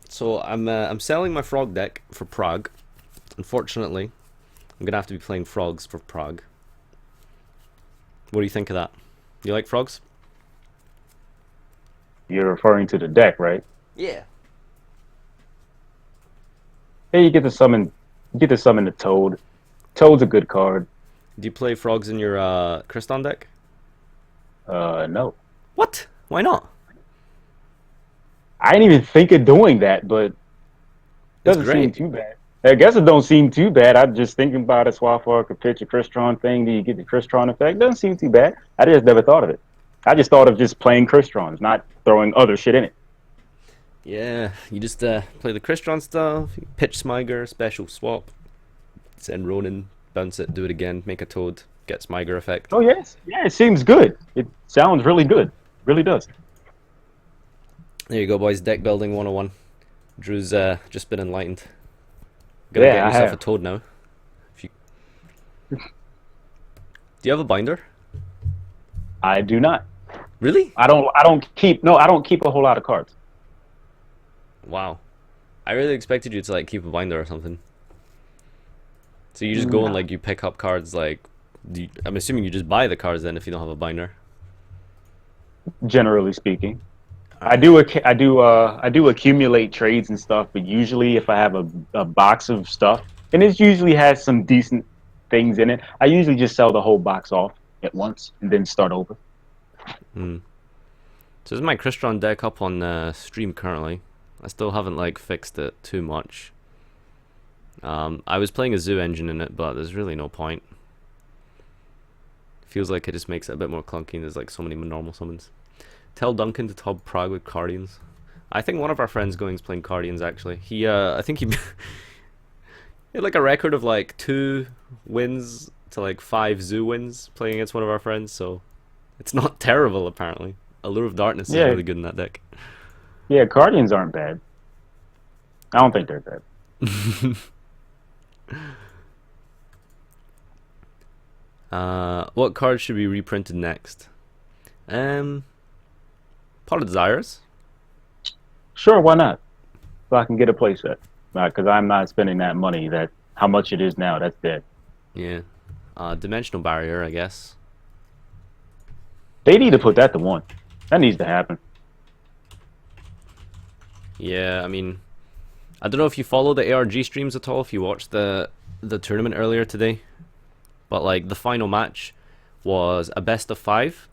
So I'm selling my frog deck for Prague. Unfortunately, I'm gonna have to be playing frogs for Prague. What do you think of that? You like frogs? You're referring to the deck, right? Yeah. Hey, you get to summon. You get to summon the Toad. Toad's a good card. Do you play frogs in your Kriston deck? No. What? Why not? I didn't even think of doing that, but It's doesn't seem great. too bad. I guess it don't seem too bad. I'm just thinking about it. Swaffar could pitch a Crystron thing. Do you get the Crystron effect? Doesn't seem too bad. I just never thought of it. I just thought of just playing Crystrons, not throwing other shit in it. Yeah, you just play the Crystron stuff, you pitch Smyger, special swap, send Ronin, bounce it, do it again, make a Toad, get Smyger effect. Oh yes, yeah, it seems good. It sounds really good. Really does. There you go, boys. Deck building 101. Drew's just been enlightened. Gonna Yeah, get I yourself a have. Toad now. If you... Do you have a binder? I do not. Really? I don't. I don't keep. No, I don't keep a whole lot of cards. Wow. I really expected you to like keep a binder or something. So you just go and No. like you pick up cards like. I'm assuming you just buy the cards then if you don't have a binder. Generally speaking, I Alright. do. I do accumulate trades and stuff. But usually, if I have a box of stuff, and it usually has some decent things in it, I usually just sell the whole box off at once and then start over. Hmm. So this is my Crystron deck up on stream currently. I still haven't like fixed it too much. I was playing a zoo engine in it, but there's really no point. Feels like it just makes it a bit more clunky and there's like so many normal summons. Tell Duncan to top Prague with Cardians. I think one of our friends going is playing Cardians actually. I think he, he had like a record of like 2 wins to like 5 zoo wins playing against one of our friends, so it's not terrible apparently. Allure of Darkness is Yeah, really good in that deck. yeah. Guardians aren't bad. I don't think they're bad. What card should be reprinted next? Pot of Desires. Sure, why not? So I can get a playset. Because I'm not spending that money. That how much it is now. That's dead. Yeah. Dimensional Barrier, I guess. They need to put that to 1. That needs to happen. Yeah, I mean, I don't know if you follow the ARG streams at all, if you watched the tournament earlier today, but like the final match was a best of 5.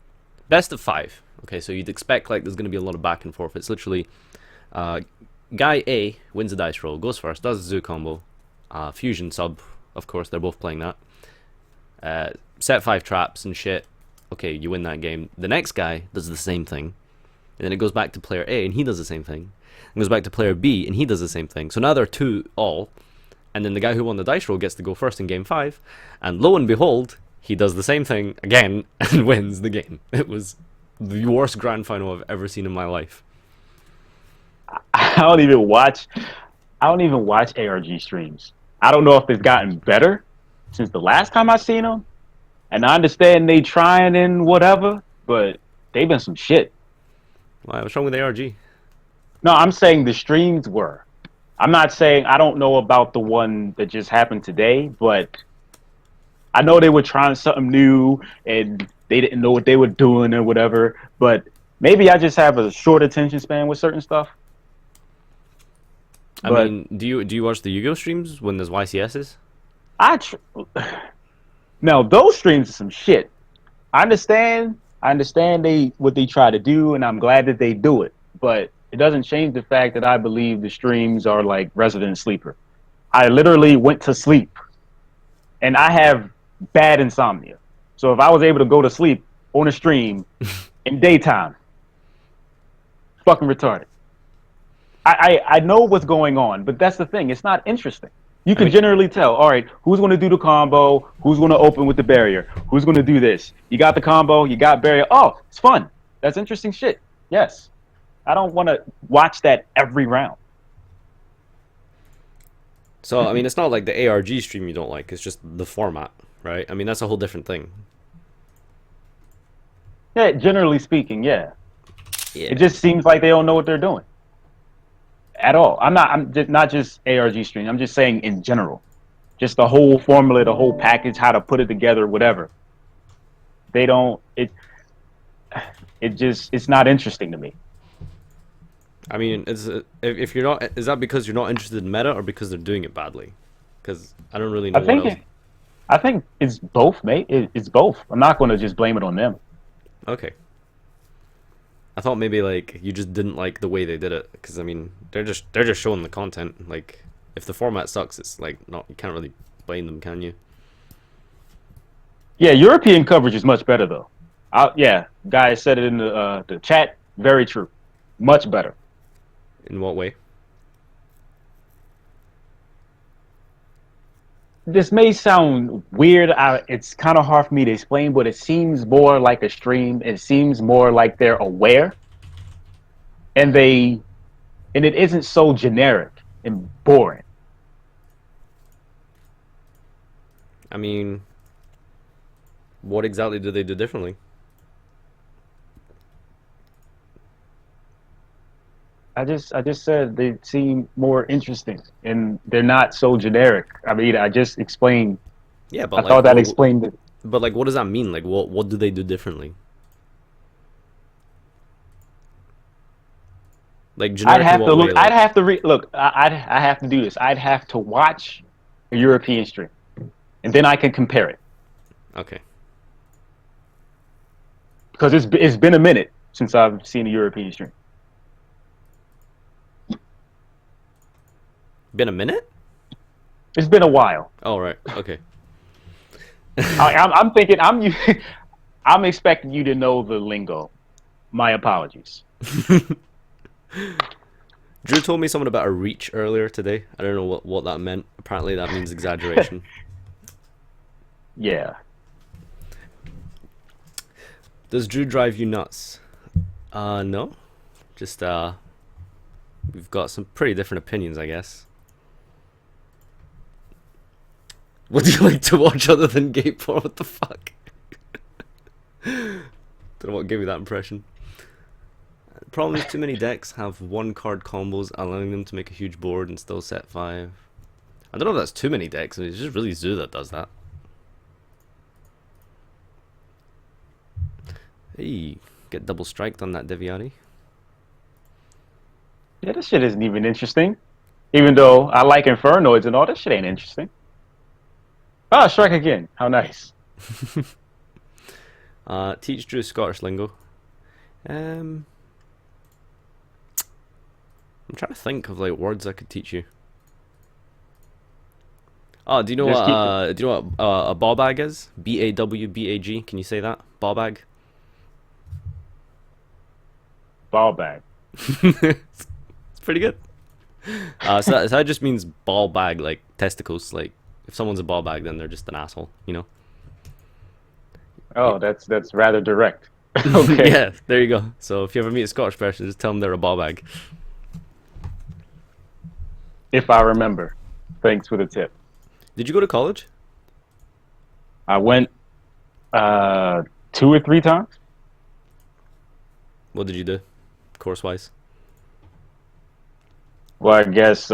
Best of 5. Okay, so you'd expect like there's going to be a lot of back and forth. It's literally guy A wins a dice roll, goes first, does a zoo combo, fusion sub, of course, they're both playing that. Set 5 traps and shit. Okay, you win that game. The next guy does the same thing, and then it goes back to player A and he does the same thing. It goes back to player B and he does the same thing. So now they're 2 all, and then the guy who won the dice roll gets to go first in game 5, and lo and behold, he does the same thing again and wins the game. It was the worst grand final I've ever seen in my life. I don't even watch. I don't even watch ARG streams. I don't know if it's gotten better since the last time I seen them. And I understand they trying and whatever, but they've been some shit. Why? What's wrong with ARG? No, I'm saying the streams were. I'm not saying I don't know about the one that just happened today, but I know they were trying something new and they didn't know what they were doing or whatever. But maybe I just have a short attention span with certain stuff. I But mean, do you watch the Yu-Gi-Oh streams when there's YCSs? I tr- now those streams are some shit. I understand they what they try to do, and I'm glad that they do it. But it doesn't change the fact that I believe the streams are like resident sleeper. I literally went to sleep, and I have bad insomnia. So if I was able to go to sleep on a stream in daytime, fucking retarded. I know what's going on, but that's the thing. It's not interesting. You I can mean, generally tell, all right, who's going to do the combo, who's going to open with the barrier, who's going to do this. You got the combo, you got barrier. Oh, it's fun. That's interesting shit. Yes. I don't want to watch that every round. so I mean, it's not like the ARG stream you don't like. It's just the format, right? I mean, that's a whole different thing. Yeah, generally speaking, yeah. It Yeah. just seems like they don't know what they're doing at all. I'm just not just ARG stream. I'm just saying in general. Just the whole formula, the whole package, how to put it together, whatever. They don't it's not interesting to me. I mean, if you're not, is that because you're not interested in meta or because they're doing it badly? Because I don't really I know what think else. I think it's both, mate. It's both. I'm not going to just blame it on them. Okay. I thought maybe like you just didn't like the way they did it because I mean they're just showing the content. Like if the format sucks, it's like not you can't really blame them, can you? Yeah, European coverage is much better though. Yeah, guys said it in the chat. Very true. Much better. In what way? This may sound weird. It's kind of hard for me to explain, but it seems more like a stream. It seems more like they're aware, and it isn't so generic and boring. I mean, what exactly do they do differently? I just said they seem more interesting, and they're not so generic. I mean, I just explained. Yeah, I but like thought that explained it. what does that mean? Like what do they do differently? Like I'd generic in have to what look. way? I'd Like have to look. I have to do this. I'd have to watch a European stream, and then I can compare it okay, because it's been a minute since I've seen a European stream. been a minute? It's been a while. Oh right, okay. I'm thinking I'm expecting you to know the lingo. My apologies. Drew told me something about a reach earlier today. I don't know what that meant. Apparently that means exaggeration. Yeah. Does Drew drive you nuts? No. Just we've got some pretty different opinions, I guess. What do you like to watch other than gay porn? What the fuck? Don't know what gave me that impression. The problem is too many decks have one card combos, allowing them to make a huge board and still set 5. I don't know if that's too many decks. I mean, it's just really Zoo that does that. Hey, get double striked on that Deviati. Yeah, this shit isn't even interesting. Even though I like Infernoids and all, this shit ain't interesting. Ah, strike again. How nice. Teach Drew Scottish lingo. I'm trying to think of like words I could teach you. Oh, do you know Just what? Do you know what a ball bag is? BAWBAG. Can you say that? Ball bag. Ball bag. It's pretty good. So that just means ball bag, like testicles. Like if someone's a ball bag, then they're just an asshole. You know. Oh, that's rather direct. Okay. Yeah, there you go. So if you ever meet a Scottish person, just tell them they're a ball bag. If I remember. Thanks for the tip. Did you go to college? I went 2 or 3 times. What did you do, course wise? Well, I guess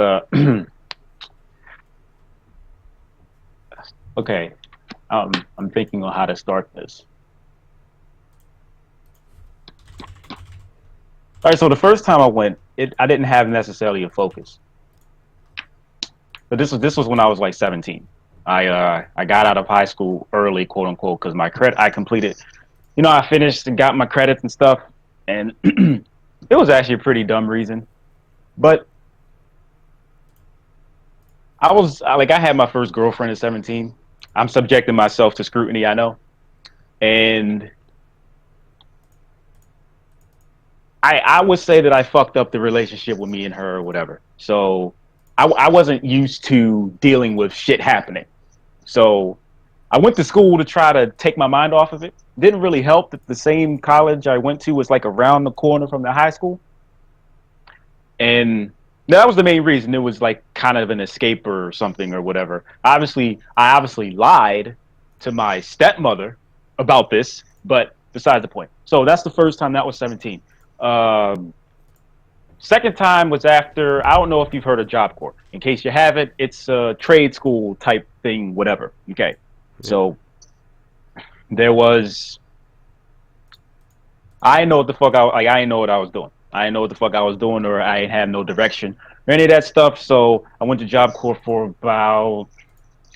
okay. I'm thinking on how to start this. All right, so the first time I went, I didn't have necessarily a focus. But this was when I was like 17. I got out of high school early, quote unquote, because my credit I completed. I finished and got my credits and stuff, and it was actually a pretty dumb reason. But I had my first girlfriend at 17. I'm subjecting myself to scrutiny, I know, and I would say that I fucked up the relationship with me and her or whatever. So I wasn't used to dealing with shit happening. So I went to school to try to take my mind off of it. Didn't really help that the same college I went to was like around the corner from the high school. And that was the main reason. It was like kind of an escape or something or whatever. I obviously lied to my stepmother about this, but besides the point. So that's the first time. That was 17. Um, Second time was after, I don't know if you've heard of Job Corps. In case you haven't, it's a trade school type thing, whatever. Okay. Yeah. So there was, I didn't know what the fuck I didn't know what I was doing. I didn't know what the fuck I was doing, or I had no direction or any of that stuff. So I went to Job Corps for about,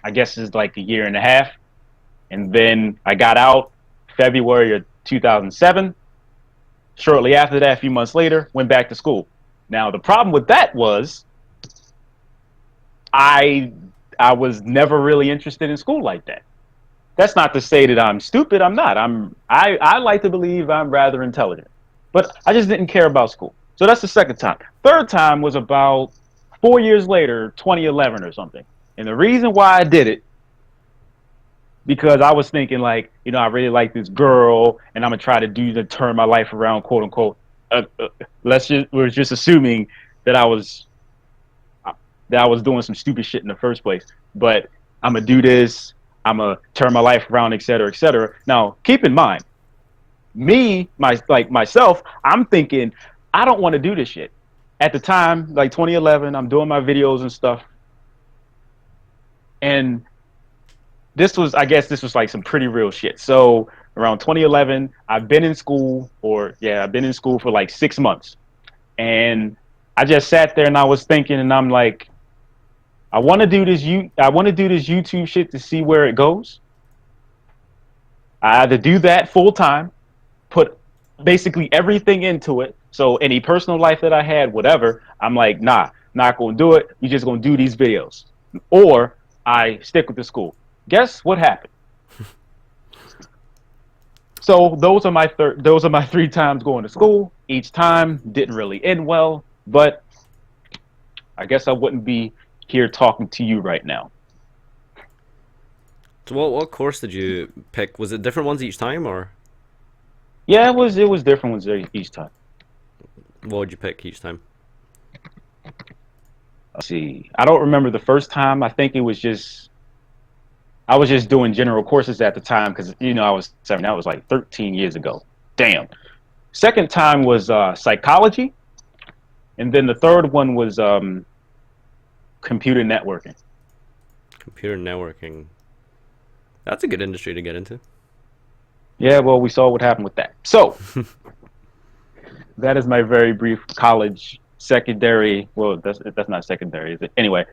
I guess it's like a year and a half. And then I got out February of 2007. Shortly after that, a few months later, went back to school. Now, the problem with that was I I was never really interested in school like that. That's not to say that I'm stupid. I'm not. I like to believe I'm rather intelligent. But I just didn't care about school. So that's the second time. Third time was about 4 years later, 2011 or something. And the reason why I did it, because I was thinking like, I really like this girl and I'm gonna try to do to turn my life around, quote unquote. We're just assuming that I was doing some stupid shit in the first place. But I'm gonna do this. I'm gonna turn my life around, et cetera, et cetera. Now, keep in mind, myself, I'm thinking I don't want to do this shit. At the time, like 2011, I'm doing my videos and stuff, and I guess, this was like some pretty real shit. So around 2011, I've been in school for like 6 months, and I just sat there and I was thinking, and I'm like, I want to do this YouTube shit to see where it goes. I had to do that full time, put basically everything into it. So any personal life that I had, whatever, I'm like, nah, not gonna do it. You're just gonna do these videos, or I stick with the school. Guess what happened? So those are my 3 times going to school. Each time didn't really end well, but I guess I wouldn't be here talking to you right now. So what course did you pick? Was it different ones each time, or Yeah, it was different ones each time. what would you pick each time? Let's see. I don't remember the first time. I think it was just I was just doing general courses at the time because I was 7. That was like 13 years ago. Damn. Second time was psychology, and then the third one was computer networking. Computer networking. That's a good industry to get into. Yeah, well, we saw what happened with that. So that is my very brief college, secondary. Well, that's not secondary, is it? Anyway,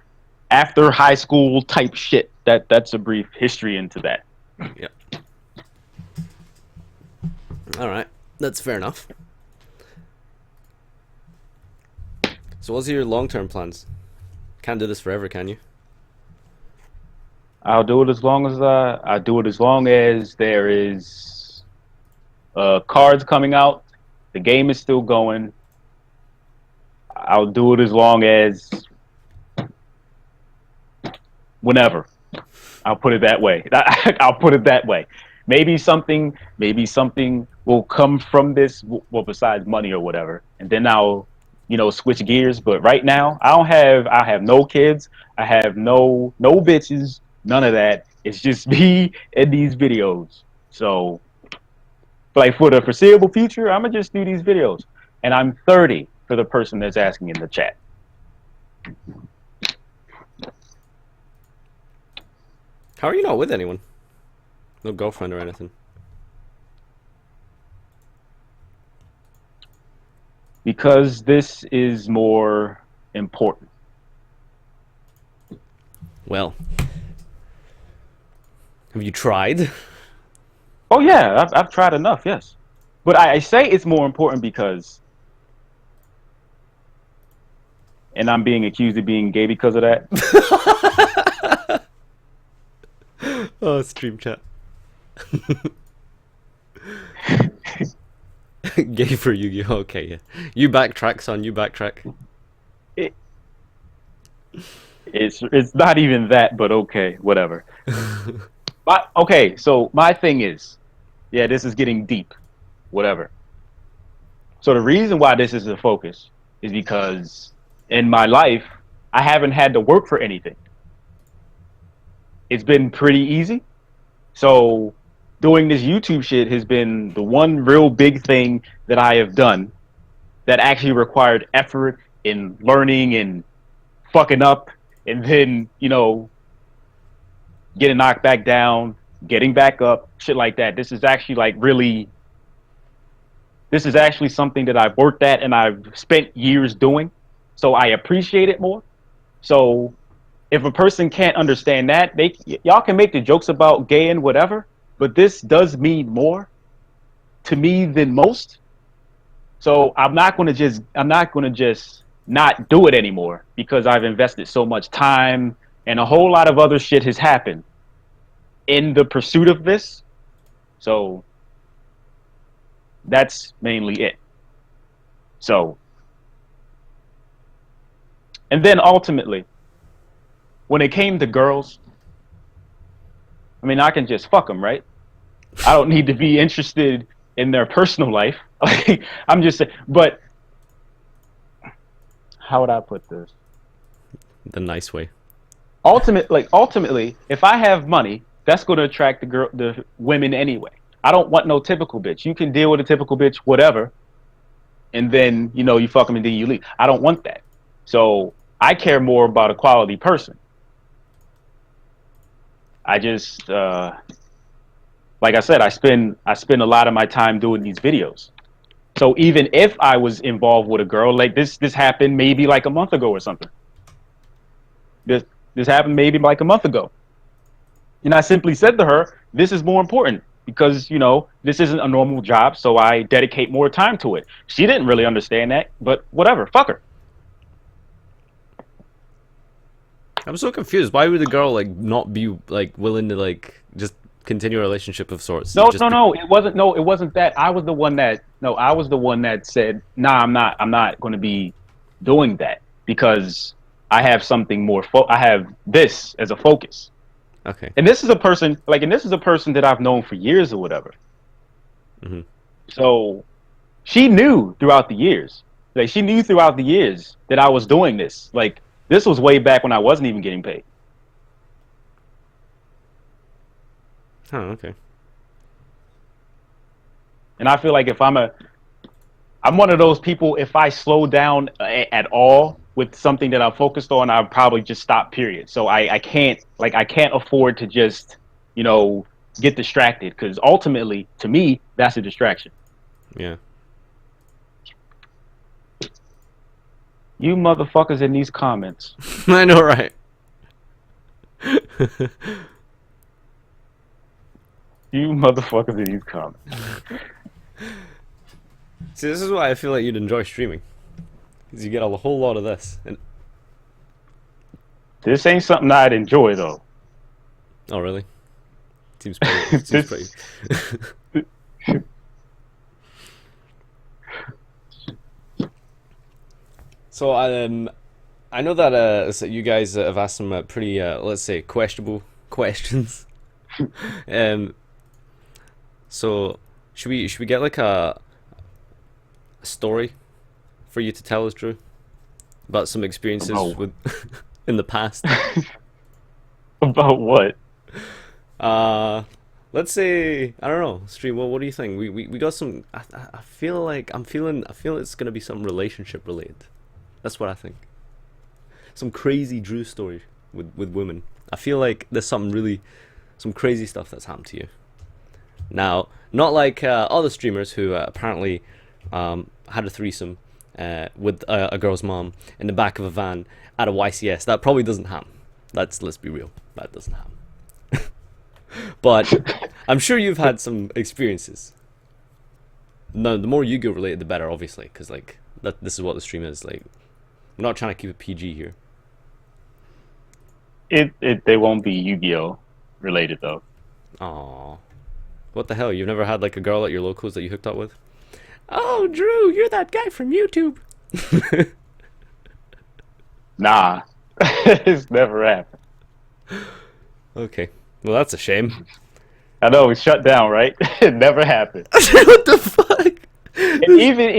after high school type shit. That's a brief history into that. Yeah. All right, that's fair enough. So, what's your long-term plans? Can't do this forever, can you? I'll do it as long as I do it as long as there is cards coming out. The game is still going. I'll do it as long as whenever. I'll put it that way. I'll put it that way. Maybe something will come from this. Well, besides money or whatever, and then I'll, switch gears. But right now, I have no kids. I have no bitches. None of that. It's just me and these videos. So, like for the foreseeable future, I'm gonna just do these videos. And I'm 30 for the person that's asking in the chat. How are you not with anyone? No girlfriend or anything? Because this is more important. Well, have you tried? Oh yeah, I've tried enough, yes. But I say it's more important because, and I'm being accused of being gay because of that. Oh, stream chat. Gay for Yu-Gi-Oh! Okay, yeah. You backtrack, son. You backtrack. It, it's not even that, but okay, whatever. Okay, so my thing is, yeah, this is getting deep, whatever. So the reason why this is a focus is because in my life I haven't had to work for anything. It's been pretty easy. So doing this YouTube shit has been the one real big thing that I have done that actually required effort in learning and fucking up and then, getting knocked back down, getting back up, shit like that. This is actually something that I've worked at and I've spent years doing. So I appreciate it more. So if a person can't understand that, y'all can make the jokes about gay and whatever, but this does mean more to me than most. So I'm not gonna just not do it anymore because I've invested so much time and a whole lot of other shit has happened in the pursuit of this. So that's mainly it. So, and then ultimately, when it came to girls, I mean, I can just fuck them, right? I don't need to be interested in their personal life. Like, I'm just saying, but how would I put this? The nice way. Ultimately, if I have money, that's going to attract the women anyway. I don't want no typical bitch. You can deal with a typical bitch, whatever, and then you fuck them and then you leave. I don't want that. So I care more about a quality person. I just like I said, I spend a lot of my time doing these videos. So even if I was involved with a girl, like this happened maybe like a month ago or something. This this happened maybe like a month ago. And I simply said to her, this is more important because, this isn't a normal job, so I dedicate more time to it. She didn't really understand that, but whatever, fuck her. I'm so confused. Why would the girl like not be like willing to like just continue a relationship of sorts? No, no, no. It wasn't. No, it wasn't that. I was the one that. No, I was the one that said, "Nah, I'm not. I'm not going to be doing that because I have something more. I have this as a focus." Okay. And this is a person and this is a person that I've known for years or whatever. Mm-hmm. So she knew throughout the years. Like she knew throughout the years that I was doing this. Like this was way back when I wasn't even getting paid. Oh, okay. And I feel like I'm one of those people. If I slow down at all with something that I'm focused on, I'll probably just stop. Period. So I can't afford to just get distracted because ultimately, to me, that's a distraction. Yeah. You motherfuckers in these comments. I know, right? You motherfuckers in these comments. See, this is why I feel like you'd enjoy streaming, because you get a whole lot of this. And this ain't something I'd enjoy though. oh, really? Seems pretty. Seems pretty. So I know that so you guys have asked some pretty let's say questionable questions. So should we get like a story for you to tell us, Drew, about some experiences with in the past? About what? Let's say I don't know. Stream. Well, what do you think? We got some. I feel like I feel it's gonna be some relationship related. That's what I think. Some crazy Drew story with women. I feel like there's some crazy stuff that's happened to you. Now, not like other streamers who apparently had a threesome with a girl's mom in the back of a van at a YCS. That probably doesn't happen. Let's be real. That doesn't happen. But I'm sure you've had some experiences. No, the more Yu-Gi-Oh related, the better, obviously, because like this is what the stream is. Like, we're not trying to keep it PG here. They won't be Yu-Gi-Oh related though. Aww. What the hell? You've never had like a girl at your locals that you hooked up with? Oh, Drew, you're that guy from YouTube. Nah, it's never happened. Okay, well that's a shame. I know it's shut down, right? It never happened. What the fuck? And even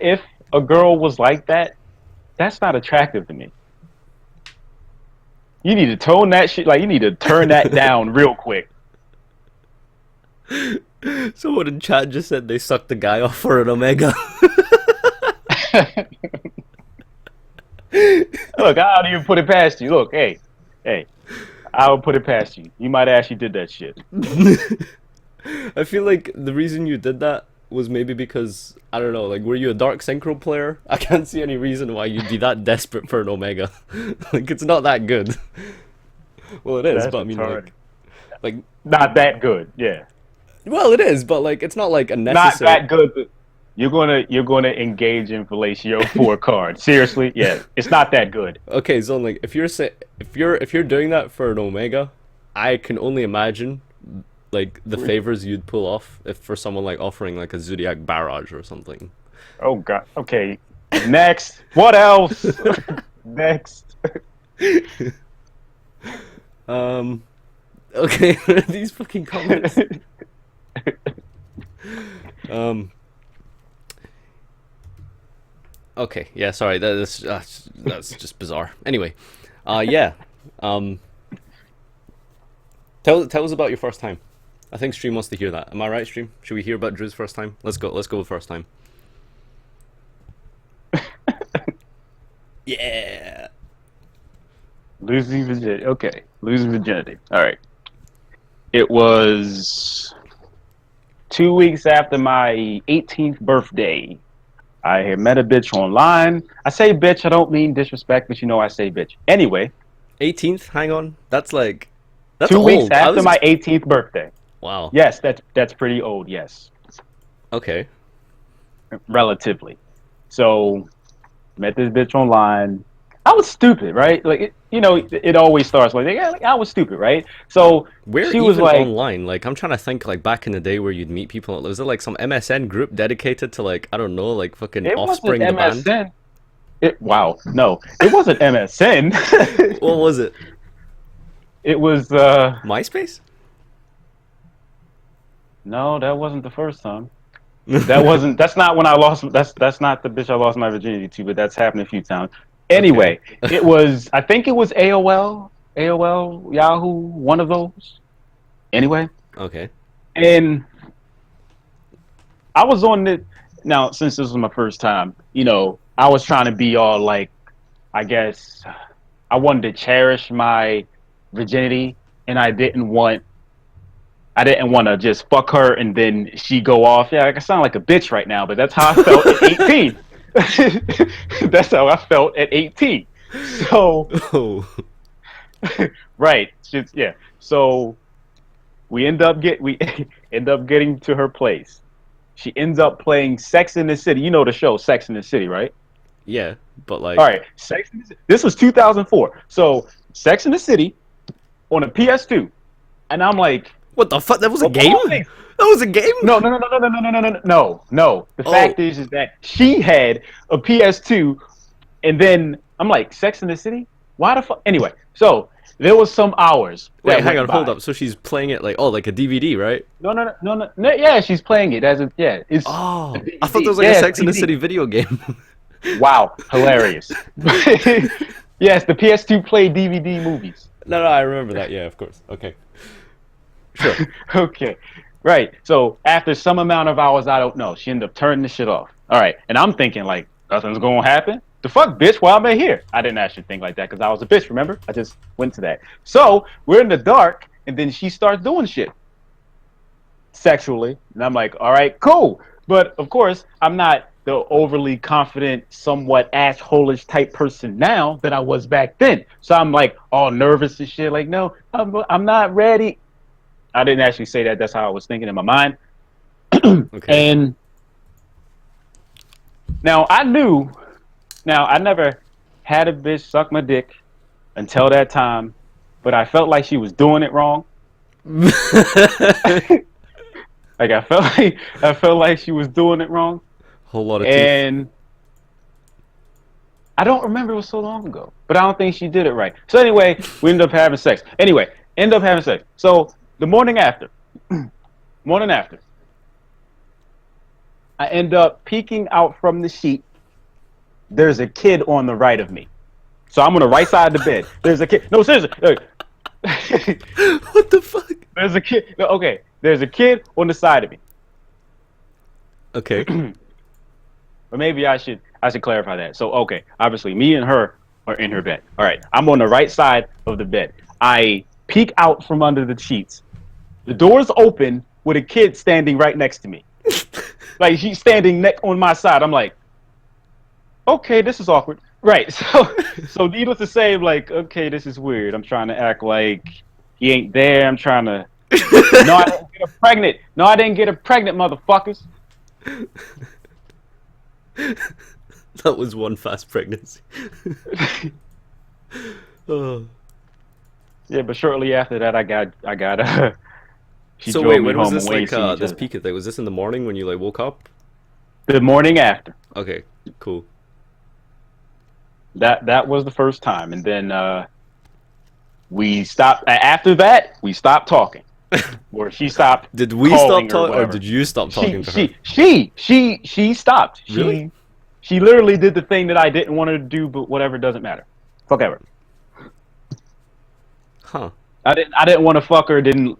if a girl was like that, that's not attractive to me. You need to tone that shit. Like you need to turn that down real quick. Someone in chat just said they sucked the guy off for an Omega. Look, I don't even put it past you. Look, hey, I would put it past you. You might actually did that shit. I feel like the reason you did that was maybe because, I don't know, like, were you a Dark Synchro player? I can't see any reason why you'd be that desperate for an Omega. Like, it's not that good. Well, it is, That's but I mean, retarded. like, Not that good, yeah. well, it is, but like, it's not like a Not necessary. that good. But you're gonna engage in fellatio for a card. Seriously, yeah. It's not that good. Okay, so like, if you're doing that for an Omega, I can only imagine like the favors you'd pull off if for someone like offering like a Zodiac Barrage or something. Oh god. Okay. Next. What else? Next. Okay, these fucking comments. Okay, yeah, sorry, that's just bizarre. Anyway, yeah, tell us about your first time. I think Stream wants to hear that. Am I right, Stream? Should we hear about Drew's first time? Let's go with first time. Yeah. Losing virginity. Okay. Losing virginity. All right. It was 2 weeks after my 18th birthday. I had met a bitch online. I say bitch, I don't mean disrespect, but you know I say bitch. Anyway. 18th? Hang on. That's 2 weeks old. after my 18th birthday. Wow. Yes, that's pretty old, yes. Okay. Relatively. So, met this bitch online. I was stupid, right? Like, it always starts like, yeah, like, I was stupid, right? So, Where she even was like, online? Like, I'm trying to think, like, back in the day where you'd meet people. Was it, like, some MSN group dedicated to, like, I don't know, like, fucking it Offspring wasn't the band? MSN. Wow, no. It wasn't MSN. What was it? It was, MySpace? no, that wasn't the first time. That's not when I lost, that's not the bitch I lost my virginity to, but that's happened a few times. Anyway, Okay. I think it was AOL, Yahoo, one of those. Anyway, Okay. and I was on it. Now, since this was my first time, I was trying to be all like, I guess, I wanted to cherish my virginity, and I didn't want to just fuck her and then she go off. Yeah, I sound like a bitch right now, but that's how I felt at 18. That's how I felt at 18. So, Oh. right, yeah. So we end up getting to her place. She ends up playing Sex in the City. You know the show Sex in the City, right? Yeah, but like... All right, Sex in the City. This was 2004. So Sex in the City on a PS2, and I'm like, What the fuck? That was a game? That was a game? No. The fact is that she had a PS2, and then I'm like, Sex in the City? Why the fuck? Anyway, so there was some hours. Wait, hang on, hold up. So she's playing it like, like a DVD, right? No. Yeah, she's playing it as it's. Oh, I thought there was like a Sex in the City video game. Wow, hilarious. Yes, the PS2 played DVD movies. No, I remember that. Yeah, of course. Okay. Sure. Okay. Right. So after some amount of hours, I don't know, she ended up turning the shit off. All right. And I'm thinking like, nothing's going to happen. The fuck, bitch? Why am I here? I didn't actually think like that because I was a bitch, remember? I just went to that. So we're in the dark, and then she starts doing shit sexually. And I'm like, all right, cool. But of course, I'm not the overly confident, somewhat assholish type person now than I was back then. So I'm like all nervous and shit. Like, no, I'm not ready. I didn't actually say that. That's how I was thinking in my mind. Okay. And now I knew. Now I never had a bitch suck my dick until that time, but I felt like she was doing it wrong. Like I felt like she was doing it wrong, Whole lot of teeth. and I don't remember, it was so long ago, but I don't think she did it right. So anyway, we ended up having sex. Anyway, end up having sex. So the morning after, morning after, I end up peeking out from the sheet. There's a kid on the right of me. So I'm on the right side of the bed. There's a kid. No, seriously. Look. What the fuck? There's a kid. No, okay. There's a kid on the side of me. Okay. Or maybe I should clarify that. So okay, obviously me and her are in her bed. All right. I'm on the right side of the bed. I peek out from under the sheets. The door's open with a kid standing right next to me. Like she's standing neck on my side. I'm like, okay, this is awkward. Right. So needless to say, I'm like, okay, this is weird. I'm trying to act like he ain't there. I'm trying to. No, I didn't get her pregnant. No, I didn't get her pregnant, motherfuckers. That was one fast pregnancy. Oh. Yeah, but shortly after that, I got. She So drove wait, me when was home this and we like seen each this other. peak thing? Was this in the morning when you like woke up? The morning after. Okay, cool. That was the first time, and then we stopped. After that, we stopped talking, or she stopped Did we stop calling or talking, or whatever. did you stop She talking to her? she she stopped. Really? She literally did the thing that I didn't want her to do, but whatever, doesn't matter. Fuck ever. Huh. I didn't want to fuck her. Didn't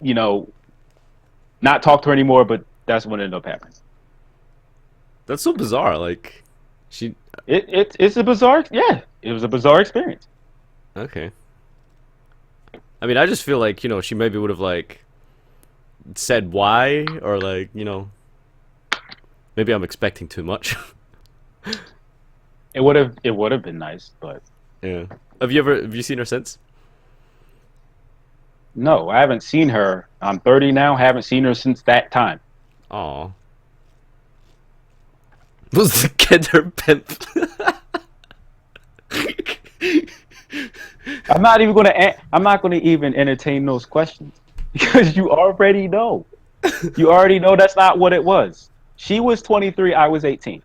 not talk to her anymore. But that's what ended up happening. That's so bizarre. Like, she. It's a bizarre. Yeah, it was a bizarre experience. Okay. I mean, I just feel like she maybe would have like said why, or like maybe I'm expecting too much. It would have been nice, but Yeah. Have you seen her since? no, I haven't seen her. I'm 30 now. Haven't seen her since that time. Aw. Was the kid her pimp? I'm not gonna even entertain those questions because you already know. You already know that's not what it was. She was 23. I was 18.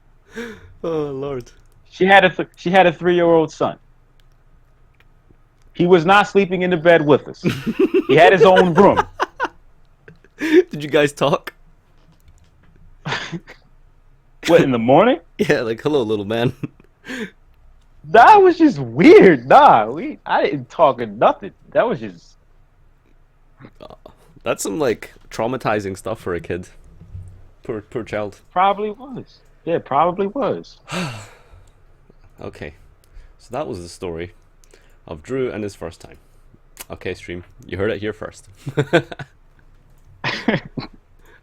Oh Lord. She had a 3-year-old son. He was not sleeping in the bed with us. He had his own room. Did you guys talk? What, in the morning? Yeah, like hello, little man. That was just weird. Nah, I didn't talk or nothing. That was just That's some like traumatizing stuff for a kid. Poor child. probably was. Yeah, probably was. Okay, so that was the story of Drew and his first time. Okay, stream, you heard it here first.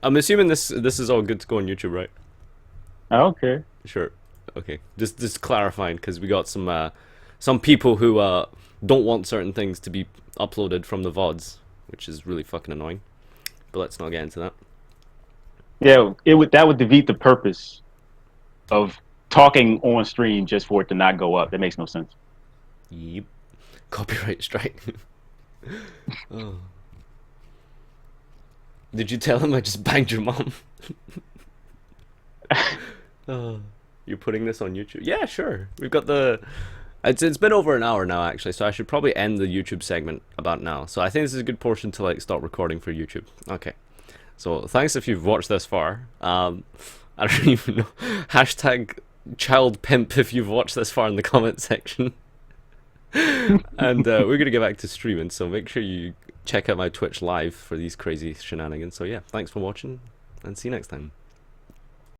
I'm assuming this is all good to go on YouTube, right? I don't care. Sure. Okay. Just clarifying because we got some people who don't want certain things to be uploaded from the VODs, which is really fucking annoying. But let's not get into that. Yeah, that would defeat the purpose of talking on stream just for it to not go up. That makes no sense. Yep. Copyright strike. Oh. Did you tell him I just banged your mom? Oh, you're putting this on YouTube? Yeah, sure. We've got the. It's been over an hour now, actually, so I should probably end the YouTube segment about now. So I think this is a good portion to like start recording for YouTube. Okay. So thanks if you've watched this far. I don't even know. Hashtag child pimp if you've watched this far in the comment section. And we're gonna get back to streaming, so make sure you check out my Twitch live for these crazy shenanigans. So yeah, thanks for watching, and see you next time.